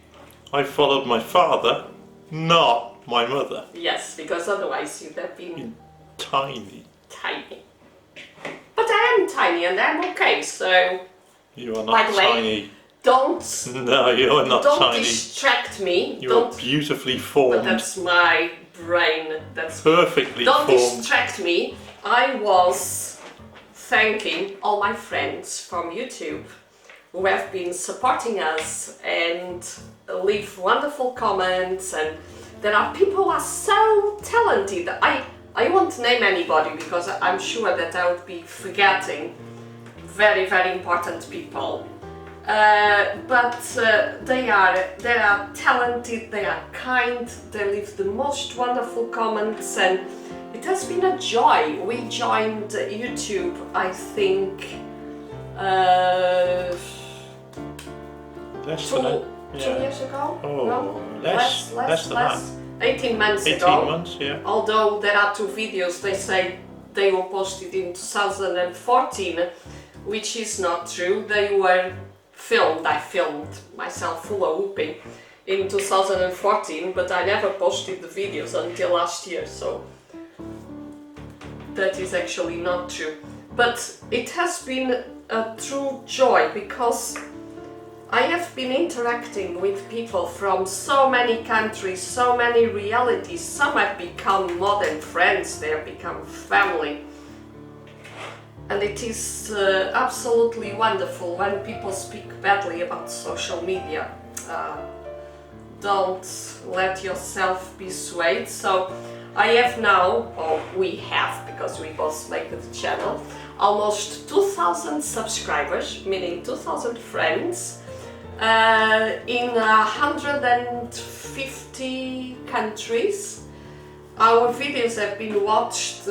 I followed my father, not my mother. Yes, because otherwise you'd have been... Tiny. Tiny. But I am tiny and I'm okay, so... You are not by the way, tiny. Don't... No, you're not don't tiny. Distract me. You don't, are beautifully But formed. that's my brain. That's perfectly Don't formed. distract me. I was thanking all my friends from YouTube who have been supporting us and leave wonderful comments, and there are people who are so talented. I won't name anybody because I'm sure that I would be forgetting very, very important people. But they are talented, they are kind, they leave the most wonderful comments, and it has been a joy. We joined YouTube, I think, two years ago? Oh, No? less than that. 18 months 18 ago. months, yeah. Although there are 2 videos, they say they were posted in 2014, which is not true. They were filmed, I filmed myself hula hooping in 2014, but I never posted the videos until last year, so that is actually not true. But it has been a true joy because I have been interacting with people from so many countries, so many realities. Some have become more than friends, they have become family. And it is absolutely wonderful when people speak badly about social media. Don't let yourself be swayed. So I have now, or we have, because we both make the channel, almost 2,000 subscribers, meaning 2,000 friends, in 150 countries. Our videos have been watched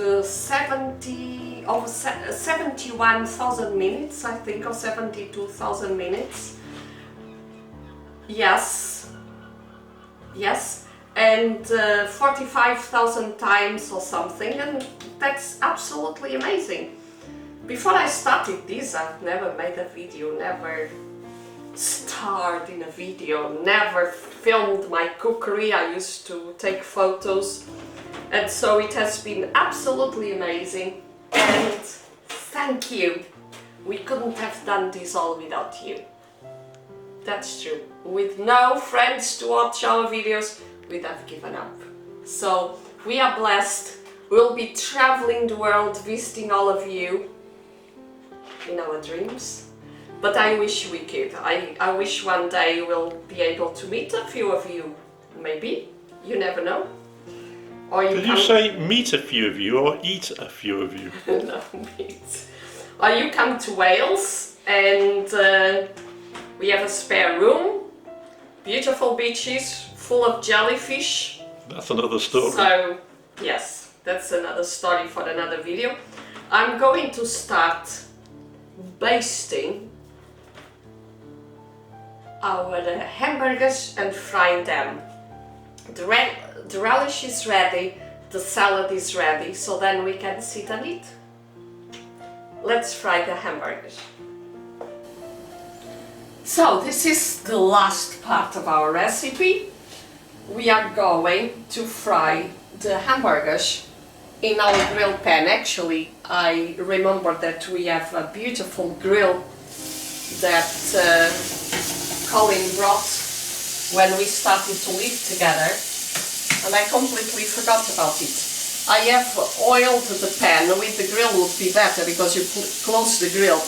over 71,000 minutes, I think, or 72,000 minutes. Yes, and 45,000 times or something, and that's absolutely amazing. Before I started this, I've never made a video, never starred in a video, never filmed my cookery. I used to take photos, and so it has been absolutely amazing, and thank you. We couldn't have done this all without you. That's true. With no friends to watch our videos, we'd have given up. So we are blessed. We'll be traveling the world, visiting all of you. in our dreams. But I wish we could. I wish one day we'll be able to meet a few of you. Maybe. You never know. Or Did you say meet a few of you or eat a few of you? No, meet. Or you come to Wales and we have a spare room, beautiful beaches, full of jellyfish. That's another story. So, yes, that's another story for another video. I'm going to start basting our hamburgers and frying them. The relish is ready, the salad is ready, so then we can sit and eat. Let's fry the hamburgers. So this is the last part of our recipe. We are going to fry the hamburgers in our grill pan. Actually, I remember that we have a beautiful grill that Colin brought when we started to live together, and I completely forgot about it. I have oiled the pan. With the grill would be better because you close the grill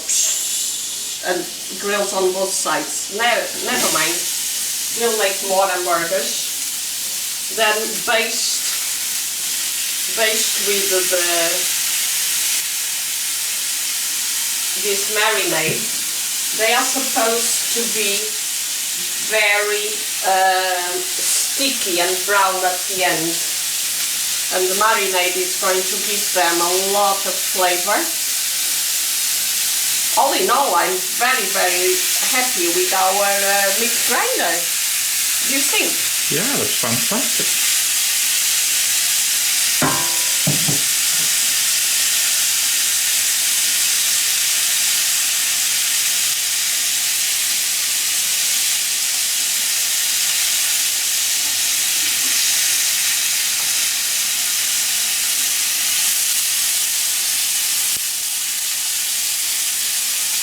and grills on both sides. Never mind. We'll make more hamburgers. Then baste with this marinade. They are supposed to be very sticky and brown at the end, and the marinade is going to give them a lot of flavor. All in all, I'm very, very happy with our meat grinder. Do you think? Yeah, that's fantastic.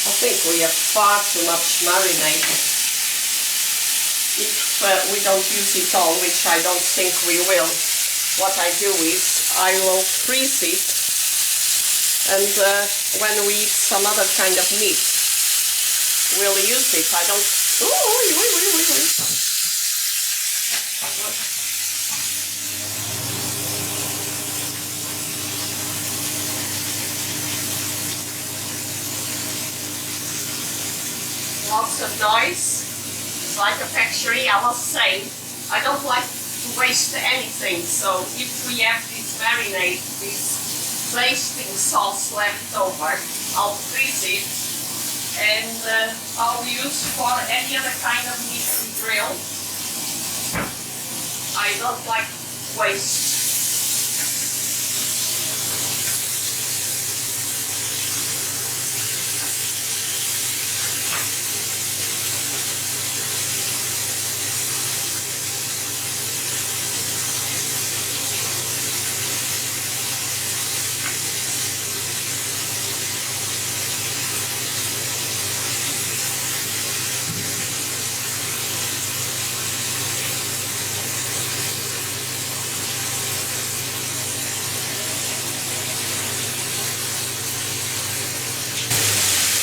I think we have far too much marinade. If we don't use it all, which I don't think we will, what I do is I will freeze it, and when we eat some other kind of meat, we'll use it. I don't... Lots of noise. It's like a factory. I was saying, I don't like to waste anything, so if we have this marinade, this basting sauce left over, I'll freeze it and I'll use for any other kind of meat we grill. I don't like waste.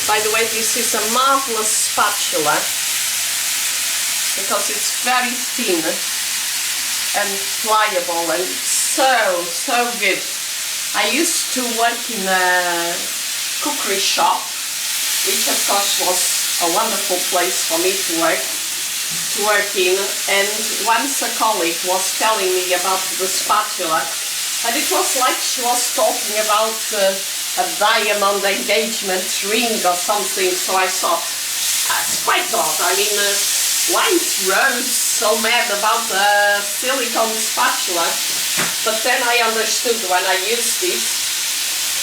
By the way, this is a marvelous spatula because it's very thin and pliable and so good. I used to work in a cookery shop, which of course was a wonderful place for me to work in, and once a colleague was telling me about the spatula, and it was like she was talking about a diamond engagement ring or something, so I thought, that's quite odd. I mean, why is Rose so mad about a silicone spatula? But then I understood when I used it,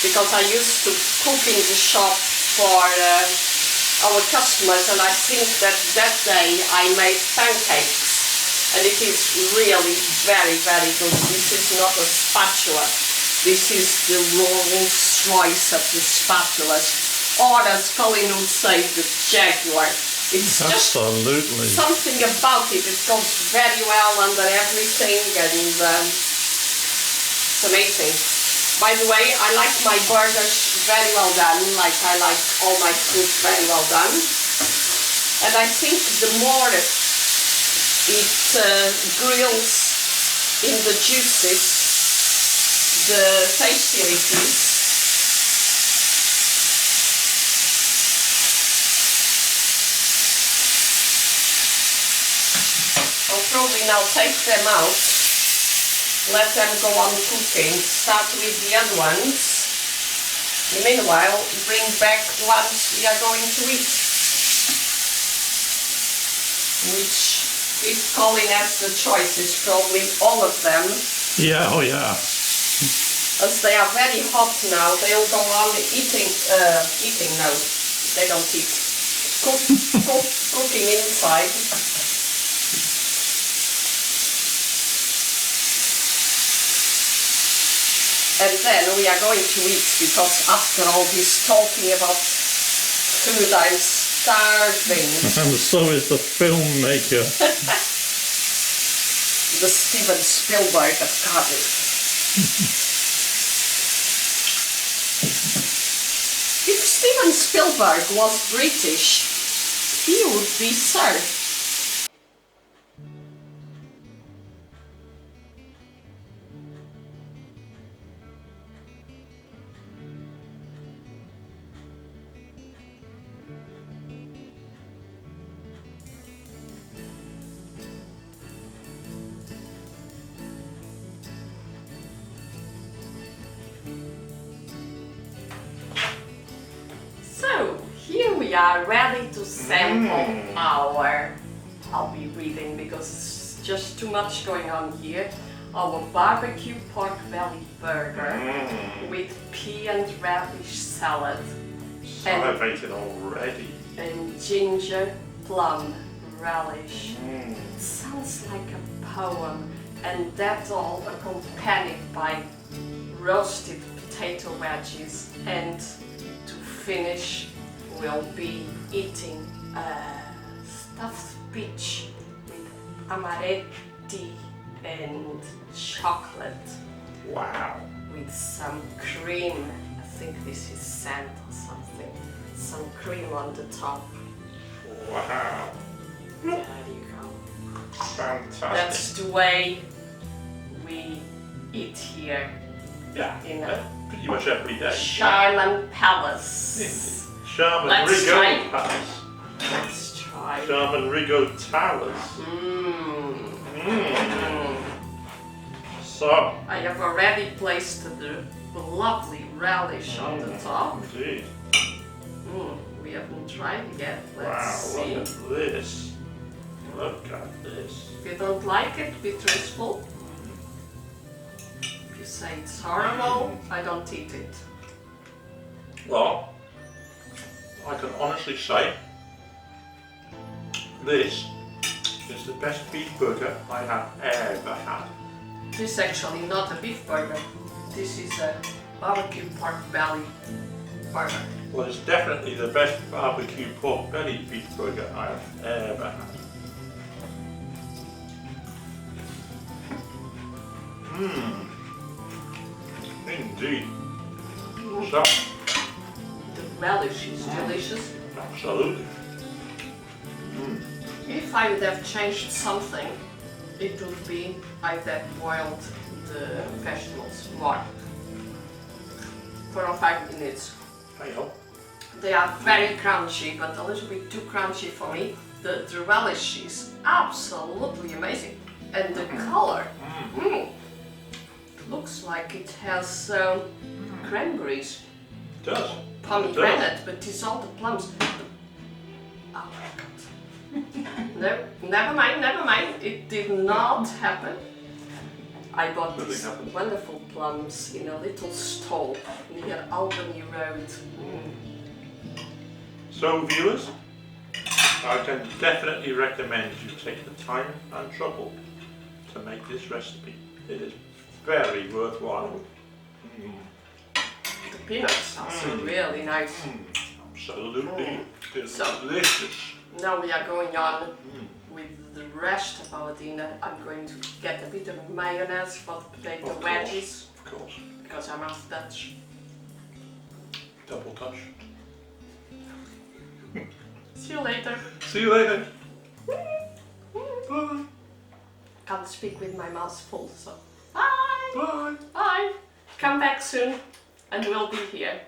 because I used to cook in the shop for our customers, and I think that day I made pancakes, and it is really very, very good. This is not a spatula. This is the Rolls Royce of the spatulas, or as Colin would say, the Jaguar. It's absolutely just something about it. It goes very well under everything, and it's amazing. By the way, I like my burgers very well done, like I like all my food very well done. And I think the more it grills in the juices, the tastier it is. I'll probably now take them out, let them go on cooking, start with the other ones. Meanwhile, bring back the ones we are going to eat. Which, if Colin has the choice, it's probably all of them. Yeah, oh yeah. As they are very hot now, they'll go on eating, no, they don't eat. Cooking inside. And then we are going to eat, because after all this talking about food, I'm starving. And so is the filmmaker. The Steven Spielberg of Cardiff. If Steven Spielberg was British, he would be Sir. So, here we are ready to sample our, I'll be reading because it's just too much going on here, our barbecue pork belly burger with pea and radish salad. Salivated already. And ginger-plum relish. It sounds like a poem, and that's all accompanied by roasted potato wedges, and to finish we'll be eating stuffed peach with amaretti and chocolate. Wow. With some cream. I think this is sand or something. Some cream on the top. Wow. There you go. Fantastic. That's the way we eat here Yeah, in a pretty much every day. Charmin Palace. Charmin Let's try. Rigaud Palace. Let's try. Charmin Rigaud Towers. So, I have already placed the lovely relish on the top. indeed. We haven't tried it yet. Let's Wow, see. look at this. Look at this. If you don't like it, be truthful. If you say it's horrible, I don't eat it. Well, I can honestly say this is the best beef burger I have ever had. This is actually not a beef burger. This is a barbecue pork belly burger. Well, it's definitely the best barbecue pork belly beef burger I have ever had. Indeed. So, The relish is delicious. absolutely. If I would have changed something, it would be I'd have boiled the vegetables more. 4 or 5 minutes. Hang on. They are very crunchy, but a little bit too crunchy for me. The relish is absolutely amazing. And the color, looks like it has cranberries, It does. pomegranate, but it's all the plums. Oh my god. No, never mind, it did not happen. I bought Nothing these happened. wonderful plums in a little stall near Albany Road. So, viewers, I can definitely recommend you take the time and trouble to make this recipe. It is very worthwhile. The peanuts are also really nice. Absolutely So- delicious. Now we are going on with the rest of our dinner. I'm going to get a bit of mayonnaise for the potato Of course. wedges. Of Of course. Because I'm half Dutch. Double touch. See you later. See you later. Bye. Can't speak with my mouth full, so bye. Bye. Bye. Come back soon and we'll be here.